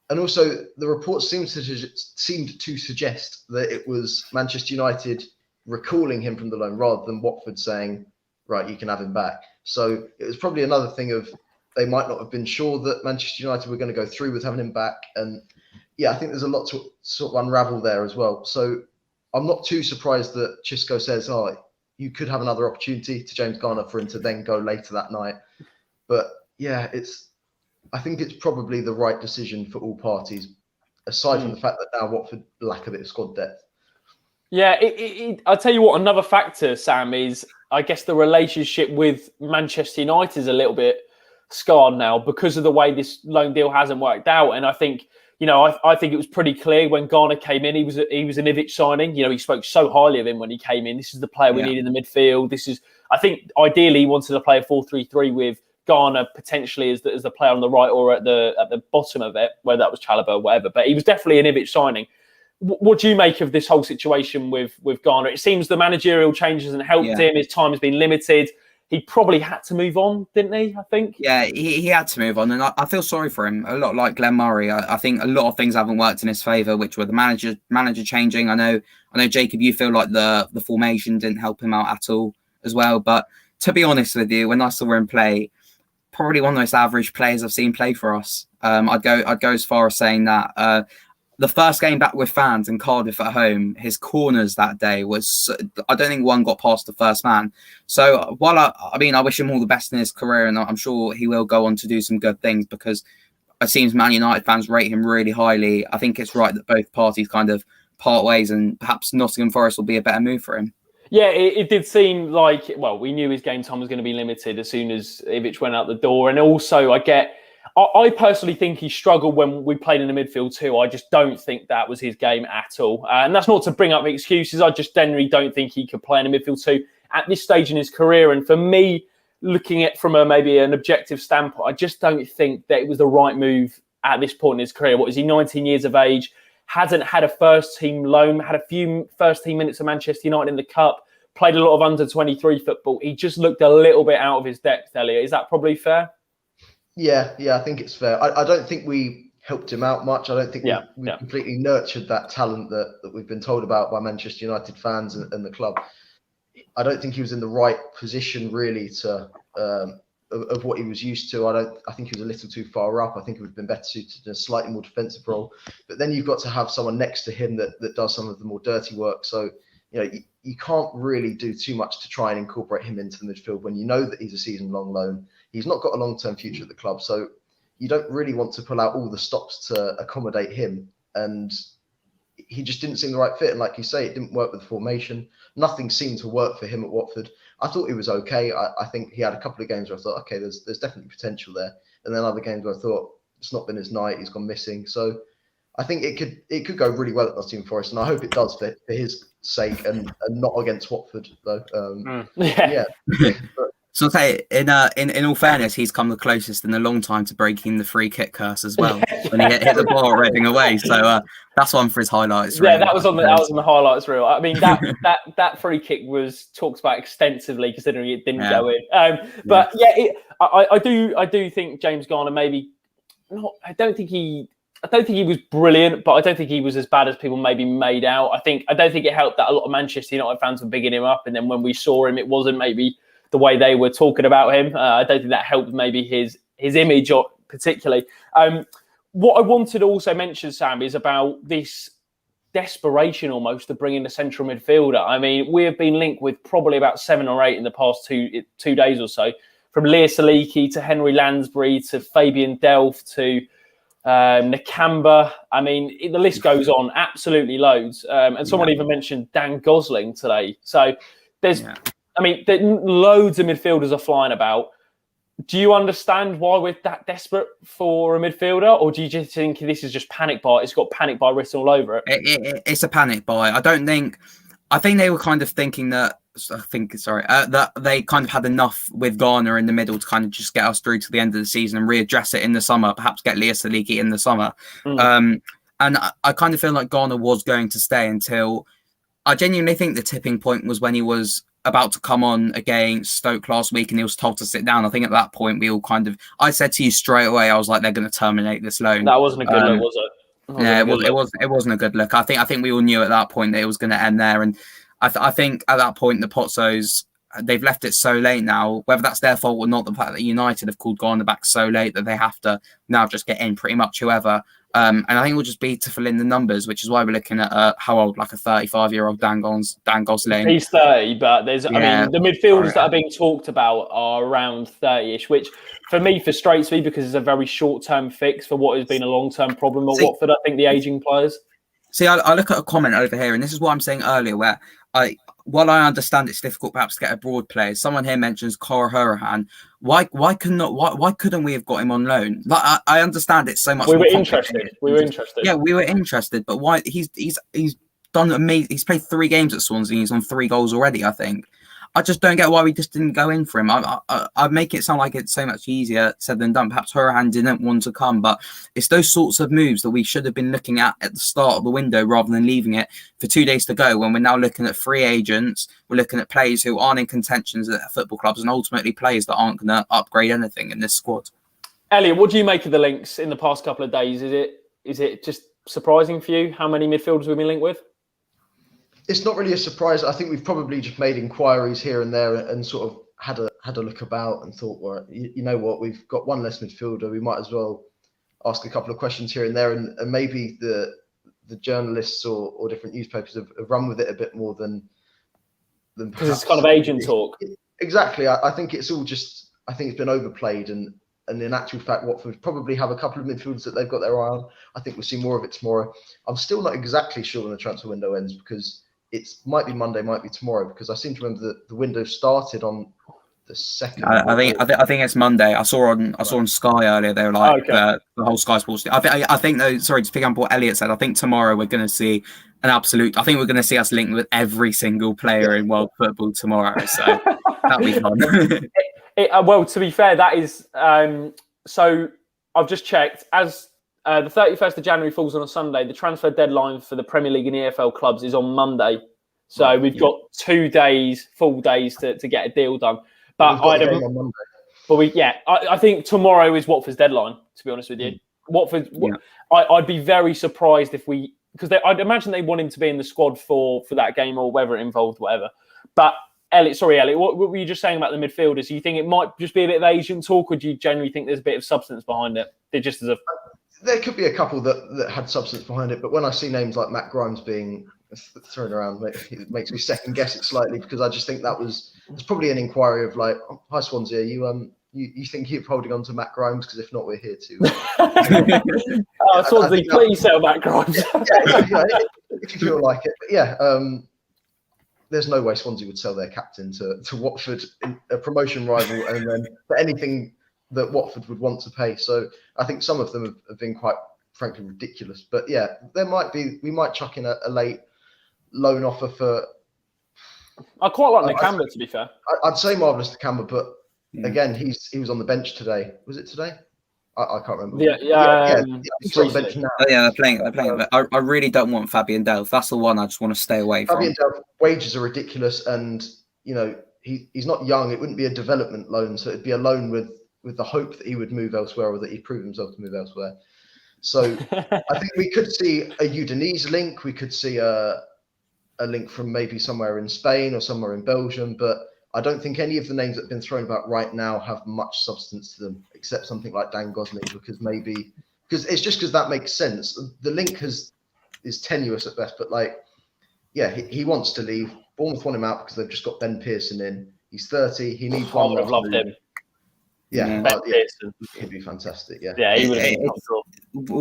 and also the report seemed to suggest that it was Manchester United recalling him from the loan rather than Watford saying, right, you can have him back. So it was probably another thing of they might not have been sure that Manchester United were going to go through with having him back. And I think there's a lot to sort of unravel there as well. So I'm not too surprised that Xisco says, you could have another opportunity to James Garner for him to then go later that night. But I think it's probably the right decision for all parties, aside from the fact that now Watford lack a bit of squad depth. Yeah, I'll tell you what, another factor, Sam, is I guess the relationship with Manchester United is a little bit scarred now because of the way this loan deal hasn't worked out. And I think, I think it was pretty clear when Garner came in, he was an Ivic signing. He spoke so highly of him when he came in. This is the player we need in the midfield. I think ideally he wanted to play a 4-3-3 with Garner potentially as the player on the right or at the bottom of it, whether that was Chalobah or whatever. But he was definitely an Ivic signing. What do you make of this whole situation with Garner? It seems the managerial changes hasn't helped him. His time has been limited. He probably had to move on, didn't he? I think. Yeah, he had to move on, and I feel sorry for him. A lot like Glenn Murray. I think a lot of things haven't worked in his favour, which were the manager changing. I know, Jacob, you feel like the formation didn't help him out at all as well. But to be honest with you, when I saw him play, probably one of the most average players I've seen play for us. I'd go as far as saying that. The first game back with fans in Cardiff at home, his corners that day was, I don't think one got past the first man. So while I wish him all the best in his career, and I'm sure he will go on to do some good things, because it seems Man United fans rate him really highly. I think it's right that both parties kind of part ways, and perhaps Nottingham Forest will be a better move for him. Yeah, it did seem like, we knew his game time was going to be limited as soon as Ivic went out the door. And also I personally think he struggled when we played in the midfield too. I just don't think that was his game at all. And that's not to bring up excuses. I just generally don't think he could play in the midfield too at this stage in his career. And for me, looking at from maybe an objective standpoint, I just don't think that it was the right move at this point in his career. What is he, 19 years of age? Hasn't had a first-team loan, had a few first-team minutes of Manchester United in the Cup, played a lot of under-23 football. He just looked a little bit out of his depth, Elliot. Is that probably fair? Yeah, I think it's fair. I don't think we helped him out much. I don't think we completely nurtured that talent that we've been told about by Manchester United fans and the club. I don't think he was in the right position really to of what he was used to. I think he was a little too far up. I think he would have been better suited in a slightly more defensive role. But then you've got to have someone next to him that does some of the more dirty work. So you can't really do too much to try and incorporate him into the midfield when you know that he's a season-long loan. He's not got a long-term future at the club, so you don't really want to pull out all the stops to accommodate him. And he just didn't seem the right fit. And like you say, it didn't work with the formation. Nothing seemed to work for him at Watford. I thought he was okay. I think he had a couple of games where I thought, okay, there's definitely potential there. And then other games where I thought, it's not been his night, he's gone missing. So I think it could go really well at Nottingham Forest, and I hope it does for his sake and not against Watford though. So I'll say, in all fairness, he's come the closest in a long time to breaking the free kick curse as well when he hit the ball Reading away. So that's one for his highlights. Yeah, that was on the highlights reel. I mean, that free kick was talked about extensively, considering it didn't go in. I do think James Garner maybe not. I don't think he was brilliant, but I don't think he was as bad as people maybe made out. I don't think it helped that a lot of Manchester United fans were bigging him up, and then when we saw him, it wasn't maybe the way they were talking about him. I don't think that helped maybe his image particularly. What I wanted to also mention, Sam, is about this desperation almost to bring in a central midfielder. I mean, we have been linked with probably about 7 or 8 in the past two days or so, from Leah Saliki to Henry Lansbury to Fabian Delph to Nakamba. I mean, the list goes on, absolutely loads. And someone even mentioned Dan Gosling today. So there's... I mean, loads of midfielders are flying about. Do you understand why we're that desperate for a midfielder, or do you just think this is just panic buy? It's got panic buy written all over it. It's a panic buy. I think they were kind of thinking that. That they kind of had enough with Garner in the middle to kind of just get us through to the end of the season and readdress it in the summer. Perhaps get Leah Saliki in the summer. And I kind of feel like Garner was going to stay until. I genuinely think the tipping point was when he was about to come on against Stoke last week and he was told to sit down. I think at that point we all I said to you straight away, I was like, they're going to terminate this loan. That wasn't a good look, was it? It wasn't a good look. I think we all knew at that point that it was going to end there. And I think at that point, the Pozzos, they've left it so late now, whether that's their fault or not, the fact that United have called Garner back so late that they have to now just get in pretty much whoever. And I think it will just be to fill in the numbers, which is why we're looking at how old, like a 35-year-old Dan Gosling. He's 30, but I mean, the midfielders that are being talked about are around 30-ish, which for me frustrates me because it's a very short-term fix for what has been a long-term problem at Watford. I think the ageing players. See, I look at a comment over here, and this is what I'm saying earlier, where while I understand it's difficult perhaps to get abroad players, someone here mentions Cora Hurahan. Why couldn't we have got him on loan? Like I understand it's so much. We more were complicated. interested. We were interested. Yeah, we were interested, but why? He's done amazing. He's played 3 games at Swansea. He's on 3 goals already, I think. I just don't get why we just didn't go in for him. I make it sound like it's so much easier said than done. Perhaps Hurahan didn't want to come, but it's those sorts of moves that we should have been looking at the start of the window rather than leaving it for 2 days to go when we're now looking at free agents. We're looking at players who aren't in contentions at football clubs and ultimately players that aren't going to upgrade anything in this squad. Elliot, what do you make of the links in the past couple of days? Is it just surprising for you how many midfielders we've been linked with? It's not really a surprise. I think we've probably just made inquiries here and there and sort of had a look about and thought, well, you know what, we've got one less midfielder. We might as well ask a couple of questions here and there, and maybe the journalists or different newspapers have run with it a bit more than because it's kind of agent talk. Exactly. I think it's all just. I think it's been overplayed, and in actual fact, Watford probably have a couple of midfielders that they've got their eye on. I think we'll see more of it tomorrow. I'm still not exactly sure when the transfer window ends because it might be Monday, might be tomorrow, because I seem to remember that the window started on the 2nd. I think it's Monday. I saw on Sky earlier. They were like the whole Sky Sports. I think though. Sorry, to pick up what Elliot said. I think tomorrow we're going to see an absolute. I think we're going to see us linked with every single player in world football tomorrow. So that'll be fun. Well, to be fair, that is. So I've just checked as. The 31st of January falls on a Sunday. The transfer deadline for the Premier League and EFL clubs is on Monday. So we've got 2 days, full days to get a deal done. But I think tomorrow is Watford's deadline, to be honest with you. Watford, I'd be very surprised if because I'd imagine they want him to be in the squad for that game or whether it involved whatever. But Elliot, what were you just saying about the midfielders? Do you think it might just be a bit of agent talk, or do you genuinely think there's a bit of substance behind it? There could be a couple that had substance behind it, but when I see names like Matt Grimes being thrown around, it makes me second guess it slightly, because I just think it's probably an inquiry of like, oh, hi Swansea, you think you're holding on to Matt Grimes? Because if not, we're here to. Swansea, please sell Matt Grimes. If you feel like it, but there's no way Swansea would sell their captain to Watford, a promotion rival, and then for anything that Watford would want to pay. So I think some of them have been quite, frankly, ridiculous. But we might chuck in a late loan offer for. I quite like Nakamba, to be fair. I'd say Marvellous Nakamba, but again, he was on the bench today. Was it today? I can't remember. He's on the bench now. Oh, yeah, they're playing. I really don't want Fabian Delph. That's the one I just want to stay away from. Fabian Delph, wages are ridiculous, and he's not young. It wouldn't be a development loan, so it'd be a loan with the hope that he would move elsewhere or that he'd prove himself to move elsewhere. So I think we could see a Udinese link. We could see a link from maybe somewhere in Spain or somewhere in Belgium. But I don't think any of the names that have been thrown about right now have much substance to them, except something like Dan Gosling, because that makes sense. The link is tenuous at best, but he wants to leave. Bournemouth want him out because they've just got Ben Pearson in. He's 30. He needs one. I would have loved him. He'd be fantastic. Yeah, he would have been comfortable.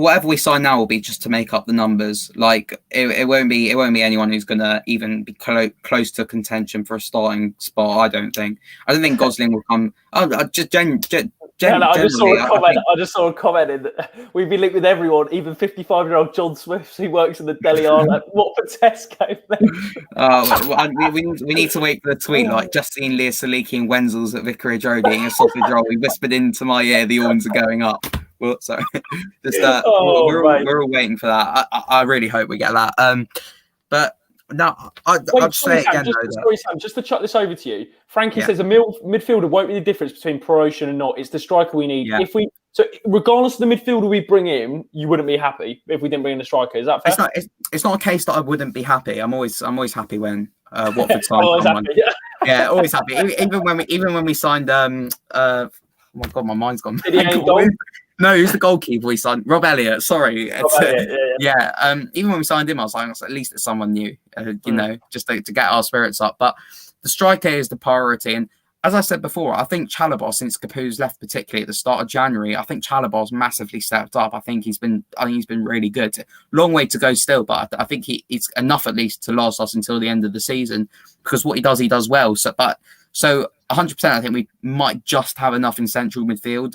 Whatever we sign now will be just to make up the numbers. Like it won't be anyone who's gonna even be close to contention for a starting spot. I don't think Gosling will come. I just saw a comment in that we've been linked with everyone, even 55-year-old John Swift, who works in the Deli at Watford Tesco. We need to wait for the tweet like Justine Leah Saliki and Wenzel's at Vicarage Road eating a sausage roll. We whispered into my ear the horns are going up. Well, sorry, we're all waiting for that. I really hope we get that. But no, I'll just say it again. Sam, just to chuck this over to you. Frankie says a midfielder won't be the difference between promotion and not. It's the striker we need. Yeah. So regardless of the midfielder we bring in, you wouldn't be happy if we didn't bring in a striker. Is that fair? It's not a case that I wouldn't be happy. I'm always happy when Watford signed someone. Yeah, always happy. Even when we signed oh my god, my mind's gone. No, who's the goalkeeper we signed? Rob Elliot. Sorry. Even when we signed him, I was like, at least it's someone new, just to get our spirits up. But the striker is the priority. And as I said before, I think Chalobah, since Capu's left, particularly at the start of January, I think Chalobah's massively stepped up. I think he's been really good. Long way to go still, but I think he's enough at least to last us until the end of the season, because what he does well. So 100%, I think we might just have enough in central midfield.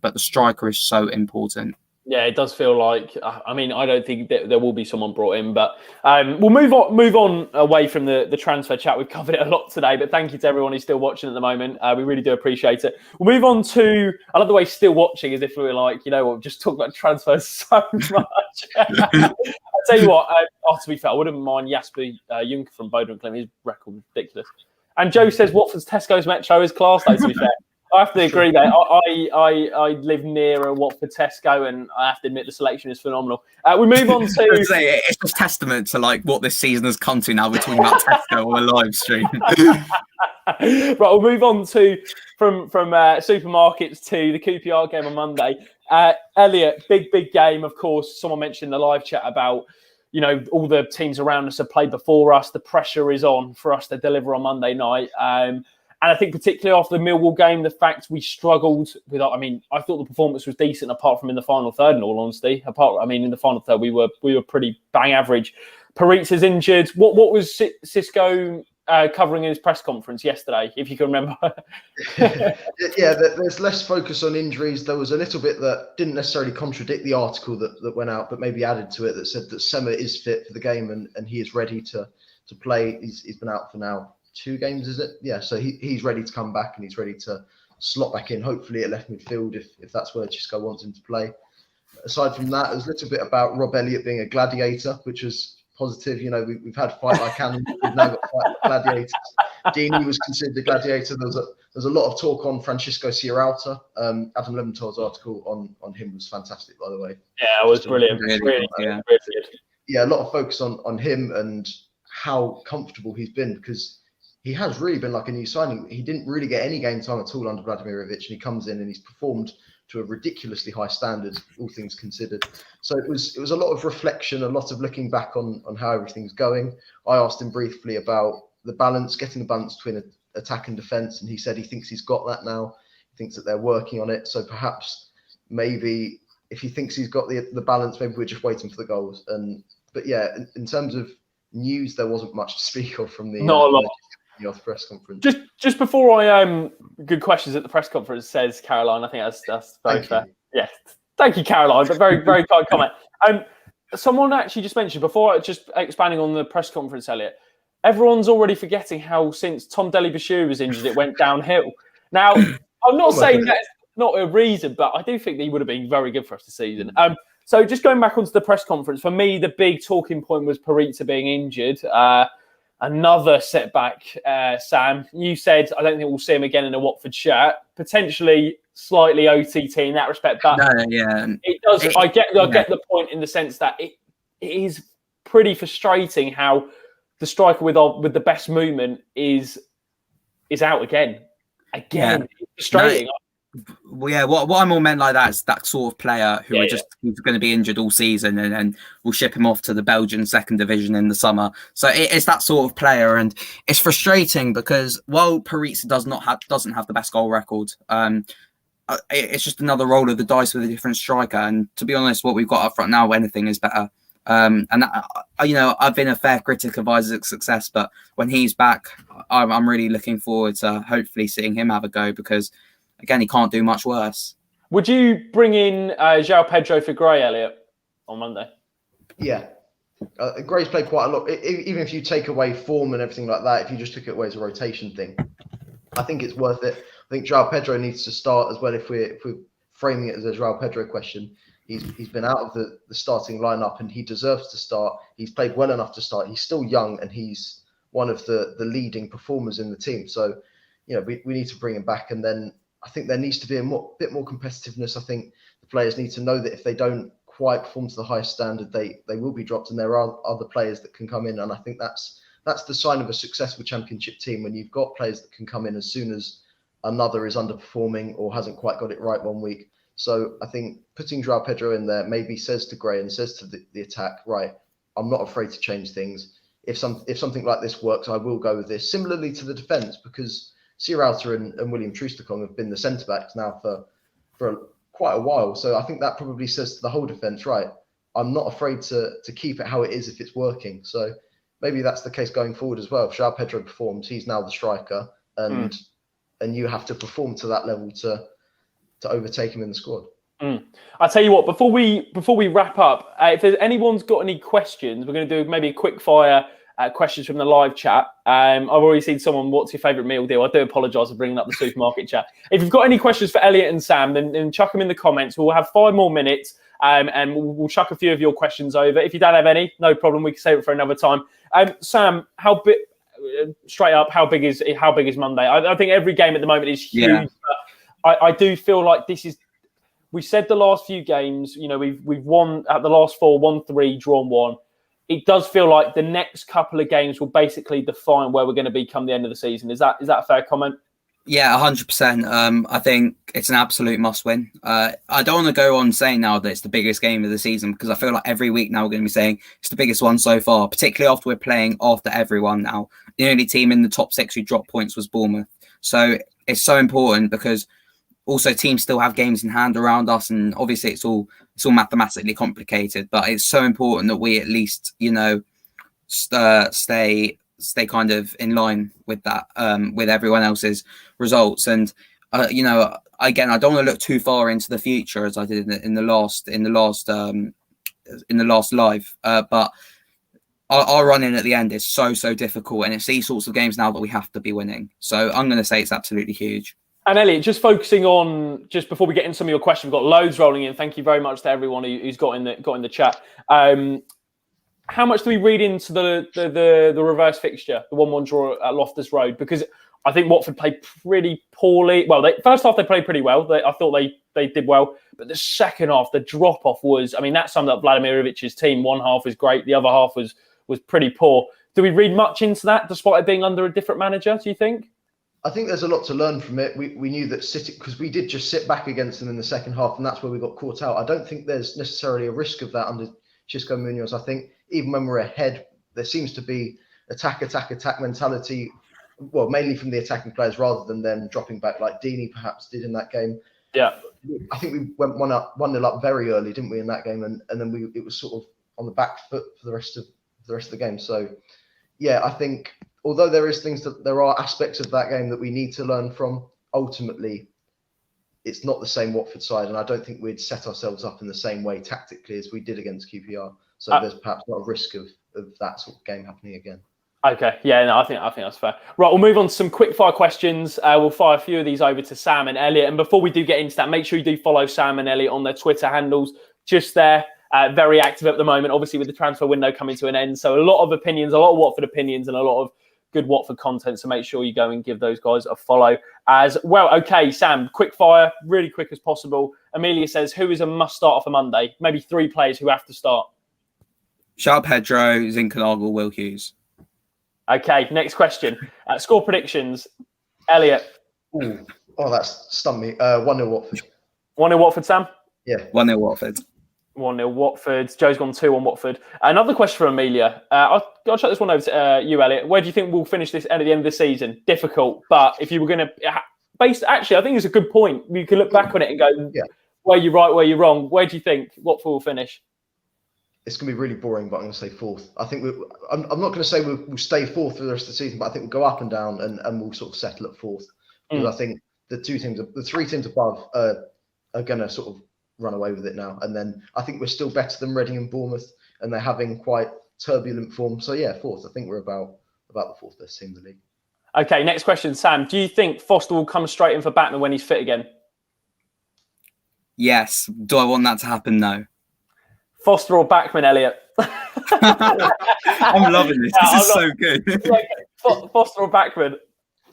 But the striker is so important. Yeah, it does feel like. I mean, I don't think that there will be someone brought in, but we'll move on away from the transfer chat. We've covered it a lot today, but thank you to everyone who's still watching at the moment. We really do appreciate it. We'll move on to. I love the way still watching, as if we were like, we'll just talk about transfers so much. I'll tell you what. To be fair, I wouldn't mind Jasper Juncker from Bodø & Glimt. His record is ridiculous. And Joe says Watford's Tesco's Metro is class, though. To be fair. I have to agree, mate. I live near a Watford Tesco, and I have to admit the selection is phenomenal. We move on to. It's just testament to what this season has come to. Now we're talking about Tesco on a live stream. Right, we'll move on to from supermarkets to the QPR game on Monday. Elliot, big game, of course. Someone mentioned in the live chat about all the teams around us have played before us. The pressure is on for us to deliver on Monday night. And I think particularly after the Millwall game, the fact we struggled with, I thought the performance was decent apart from in the final third, in all honesty. In the final third, we were pretty bang average. Paritz injured. What was Xisco covering in his press conference yesterday, if you can remember? Yeah, there's less focus on injuries. There was a little bit that didn't necessarily contradict the article that went out, but maybe added to it, that said that Sema is fit for the game and he is ready to play. He's been out for now 2 games, is it? Yeah, so he's ready to come back and he's ready to slot back in, hopefully at left midfield if that's where Xisco wants him to play. Aside from that, there's a little bit about Rob Elliott being a gladiator, which was positive. We've had Fight Like Animals, we've now got Fight Like Gladiators. Deeney was considered a gladiator. There's a lot of talk on Francisco Sierralta. Adam Leventhal's article on him was fantastic, by the way. Yeah, it was brilliant. Really good. Yeah, a lot of focus on him and how comfortable he's been, because he has really been like a new signing. He didn't really get any game time at all under Vladimirovic, and he comes in and he's performed to a ridiculously high standard, all things considered. So it was a lot of reflection, a lot of looking back on how everything's going. I asked him briefly about getting the balance between attack and defence, and he said he thinks he's got that now. He thinks that they're working on it. So perhaps maybe if he thinks he's got the balance, maybe we're just waiting for the goals. But yeah, in terms of news, there wasn't much to speak of from the press conference. Just before I good questions at the press conference, says Caroline. I think that's very fair. Yes, thank you, Caroline. But very very kind comment. Someone actually just mentioned before, just expanding on the press conference, Elliot. Everyone's already forgetting how since Tom Dele-Bashiru was injured, it went downhill. Now, I'm not saying that's not a reason, but I do think that he would have been very good for us this season. So just going back onto the press conference, for me, the big talking point was Paritz being injured. Another setback, Sam. You said, I don't think we'll see him again in a Watford shirt. Potentially slightly OTT in that respect. But it does. I get the point in the sense that it is pretty frustrating how the striker with the best movement is out again. It's frustrating. What I more meant like that is that sort of player who are just going to be injured all season, and then we'll ship him off to the Belgian second division in the summer. So it's that sort of player, and it's frustrating because while Paritz doesn't have the best goal record, it's just another roll of the dice with a different striker. And to be honest, what we've got up front now, anything is better. I've been a fair critic of Isaac's success, but when he's back, I'm really looking forward to hopefully seeing him have a go, because again, he can't do much worse. Would you bring in João Pedro for Gray, Elliot, on Monday? Yeah. Gray's played quite a lot. Even if you take away form and everything like that, if you just took it away as a rotation thing, I think it's worth it. I think João Pedro needs to start as well. If we're framing it as a João Pedro question, he's been out of the starting lineup and he deserves to start. He's played well enough to start. He's still young and he's one of the leading performers in the team. So, we need to bring him back. And then I think there needs to be a bit more competitiveness. I think the players need to know that if they don't quite perform to the highest standard, they will be dropped, and there are other players that can come in. And I think that's the sign of a successful championship team, when you've got players that can come in as soon as another is underperforming or hasn't quite got it right one week. So I think putting João Pedro in there maybe says to Gray and says to the attack, right, I'm not afraid to change things. If something like this works, I will go with this. Similarly to the defence, because Searauter and William Troost-Ekong have been the centre backs now for quite a while. So I think that probably says to the whole defence, right, I'm not afraid to keep it how it is if it's working. So maybe that's the case going forward as well. If João Pedro performs, he's now the striker, and you have to perform to that level to overtake him in the squad. I'll tell you what, before we wrap up, if there's anyone's got any questions, we're going to do maybe a quick fire questions from the live chat. I've already seen someone, what's your favourite meal deal? I do apologise for bringing up the supermarket chat. If you've got any questions for Elliot and Sam, then chuck them in the comments. We'll have 5 more minutes and we'll chuck a few of your questions over. If you don't have any, no problem. We can save it for another time. Sam, straight up, how big is Monday? I think every game at the moment is huge. Yeah. But I do feel like this is. We said the last few games, we've won at the last 4, won 3, drawn 1. It does feel like the next couple of games will basically define where we're going to be come the end of the season. Is that a fair comment? Yeah, 100%. I think it's an absolute must-win. I don't want to go on saying now that it's the biggest game of the season, because I feel like every week now we're going to be saying it's the biggest one so far, particularly after we're playing after everyone now. The only team in the top 6 who dropped points was Bournemouth. So it's so important because also teams still have games in hand around us, and obviously it's all mathematically complicated, but it's so important that we at least, stay kind of in line with that, with everyone else's results. And again, I don't want to look too far into the future as I did in the last live, but our run in at the end is so difficult, and it's these sorts of games now that we have to be winning. So I'm going to say it's absolutely huge. And Elliot, just focusing on, just before we get into some of your questions, we've got loads rolling in. Thank you very much to everyone who's got in the chat. How much do we read into the reverse fixture, the 1-1 draw at Loftus Road? Because I think Watford played pretty poorly. Well, first half they played pretty well. I thought they did well, but the second half, the drop off was. I mean, that summed up Vladimir Ivic's team. One half was great, the other half was pretty poor. Do we read much into that, despite it being under a different manager? Do you think? I think there's a lot to learn from it. We knew that City, because we did just sit back against them in the second half, and that's where we got caught out. I don't think there's necessarily a risk of that under Xisco Munoz. I think even when we're ahead, there seems to be attack mentality, well, mainly from the attacking players rather than them dropping back like Deeney perhaps did in that game. Yeah. I think we went 1-0 up very early, didn't we, in that game? And then it was sort of on the back foot for the rest of the game. So, yeah, I think although there are aspects of that game that we need to learn from, ultimately, it's not the same Watford side, and I don't think we'd set ourselves up in the same way tactically as we did against QPR. So there's perhaps not a risk of that sort of game happening again. Okay, yeah, no, I think that's fair. Right, we'll move on to some quick fire questions. We'll fire a few of these over to Sam and Elliot. And before we do get into that, make sure you do follow Sam and Elliot on their Twitter handles. Just there, very active at the moment, obviously with the transfer window coming to an end. So a lot of opinions, a lot of Watford opinions, and a lot of good Watford content. So make sure you go and give those guys a follow as well. Okay, Sam, quick fire, really quick as possible. Amelia says, who is a must start for Monday? Maybe 3 players who have to start. João Pedro, Zinkernagel, Will Hughes. Okay, next question. Score predictions. Elliot. Ooh. Oh, that's stumped me. 1-0 Watford. 1-0 Watford, Sam? Yeah. 1-0 Watford. 1-0 Watford. Joe's gone 2-1 Watford. Another question from Amelia. I'll chuck this one over to you, Elliot. Where do you think we'll finish this at the end of the season? Difficult, but if you were going to... Actually, I think it's a good point. You can look back on it and go, where you're right, where you're wrong. Where do you think Watford will finish? It's going to be really boring, but I'm going to say 4th. I think I'm not going to say we'll stay 4th for the rest of the season, but I think we'll go up and down and we'll sort of settle at 4th. Because I think the 3 teams above are going to sort of run away with it now. And then I think we're still better than Reading and Bournemouth, and they're having quite turbulent form. So yeah, 4th. I think we're about the 4th best team in the league. Okay, next question, Sam. Do you think Foster will come straight in for Batman when he's fit again? Yes. Do I want that to happen? No. Foster or Backman, Elliot? I'm loving this. This is so good. Foster or Backman?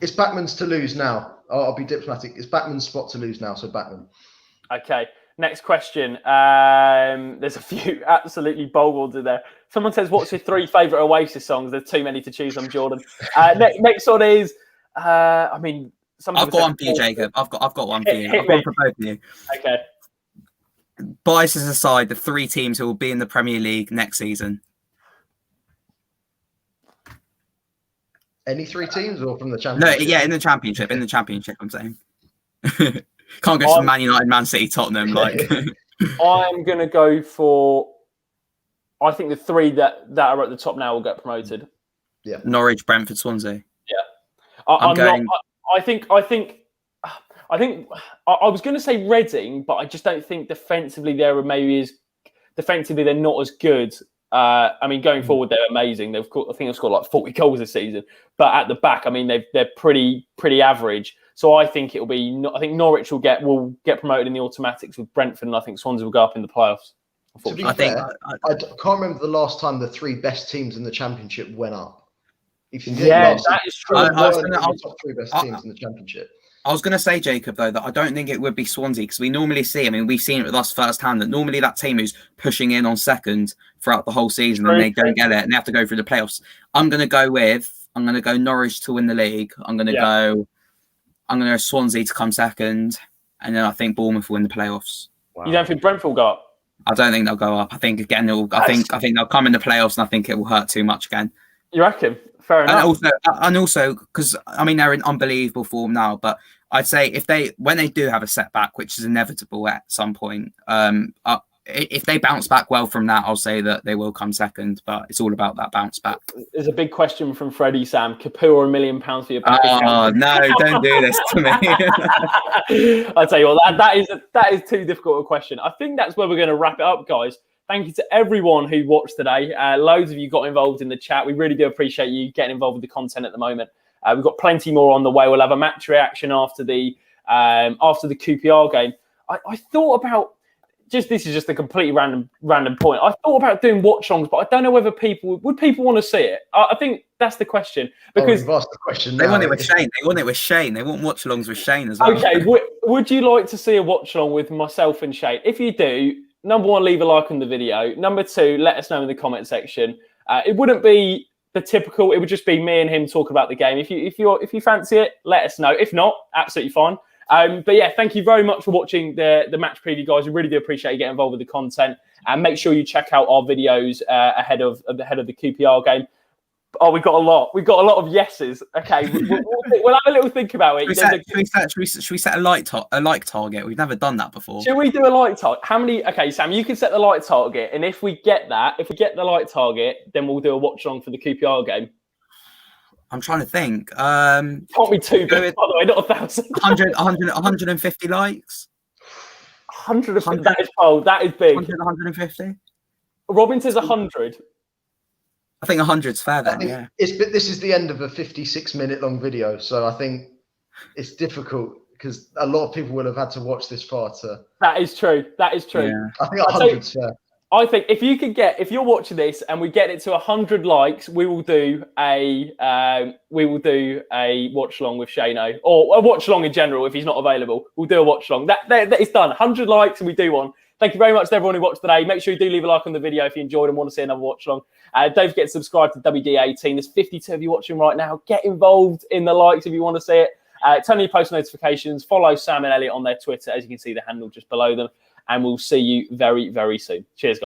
It's Backman's to lose now. I'll be diplomatic. It's Backman's spot to lose now, so Backman. Okay, next question. There's a few absolutely bold ones in there. Someone says, what's your 3 favourite Oasis songs? There's too many to choose. I'm Jordan. Next one is, I've got one for you, Jacob. I've got one for you. I've got one for both of you. Okay. Biases aside, the 3 teams who will be in the Premier League next season. Any three teams or from the No, championship? yeah, in the championship. In the championship, I'm saying. Can't go to Man United, Man City, Tottenham. Like, I'm going to go for. I think the three that are at the top now will get promoted. Yeah. Norwich, Brentford, Swansea. Yeah. I was going to say Reading, but I just don't think defensively they're not as good. I mean, going forward, they're amazing. I think they've scored like 40 goals this season. But at the back, I mean, they're pretty average. So I think it'll be. I think Norwich will get promoted in the automatics with Brentford, and I think Swansea will go up in the playoffs. To be fair, I can't remember the last time the three best teams in the championship went up. If you that is true. The top three best teams in the championship. I was going to say, Jacob, though, that I don't think it would be Swansea because we normally see, I mean, we've seen it with us firsthand that normally that team who's pushing in on second throughout the whole season and they don't get it and they have to go through the playoffs. I'm going to go Norwich to win the league. I'm going to go Swansea to come second. And then I think Bournemouth will win the playoffs. Wow. You don't think Brentford will go up? I don't think they'll go up. I think, again, I think they'll come in the playoffs and I think it will hurt too much again. You reckon? Fair enough. And also, because I mean they're in unbelievable form now, but I'd say when they do have a setback, which is inevitable at some point, if they bounce back well from that, I'll say that they will come second. But it's all about that bounce back. There's a big question from Freddie Sam: Capu or £1 million for your bank account? Oh no! Don't do this to me. I'll tell you what, that is too difficult a question. I think that's where we're going to wrap it up, guys. Thank you to everyone who watched today. Loads of you got involved in the chat. We really do appreciate you getting involved with the content at the moment. We've got plenty more on the way. We'll have a match reaction after the QPR game. I thought about this is just a completely random point. I thought about doing watch-alongs, but I don't know whether people want to see it. I think that's the question because you've asked the question. They want it with Shane. They want watch-alongs with Shane as well. Okay, would you like to see a watch-along with myself and Shane? If you do, number one, leave a like on the video. Number two, let us know in the comment section. It wouldn't be the typical. It would just be me and him talking about the game. If you fancy it, let us know. If not, absolutely fine. But yeah, thank you very much for watching the match preview, guys. We really do appreciate you getting involved with the content, and make sure you check out our videos ahead of the QPR game. Oh, we've got a lot. We've got a lot of yeses. Okay, we'll have a little think about it. Should we set a like target? We've never done that before. Should we do a like target? How many? Okay, Sam, you can set the like target, and if we get the like target, then we'll do a watch along for the QPR game. I'm trying to think. Can't be too big, by the way, not 1,000. 150 likes. 100. That is bold. That is big. 150. Robin says 100. I think 100's fair then. Yeah. This is the end of a 56-minute long video, so I think it's difficult because a lot of people will have had to watch this far to. That is true. Yeah. I think 100's fair. I think if you're watching this and we get it to 100 likes, we will do a watch along with Shano, or a watch along in general if he's not available. We'll do a watch along. That is done. 100 likes and we do one. Thank you very much to everyone who watched today. Make sure you do leave a like on the video if you enjoyed and want to see another watch along. Don't forget to subscribe to WD18. There's 52 of you watching right now. Get involved in the likes if you want to see it. Turn on your post notifications. Follow Sam and Elliot on their Twitter, as you can see the handle just below them. And we'll see you very, very soon. Cheers, guys.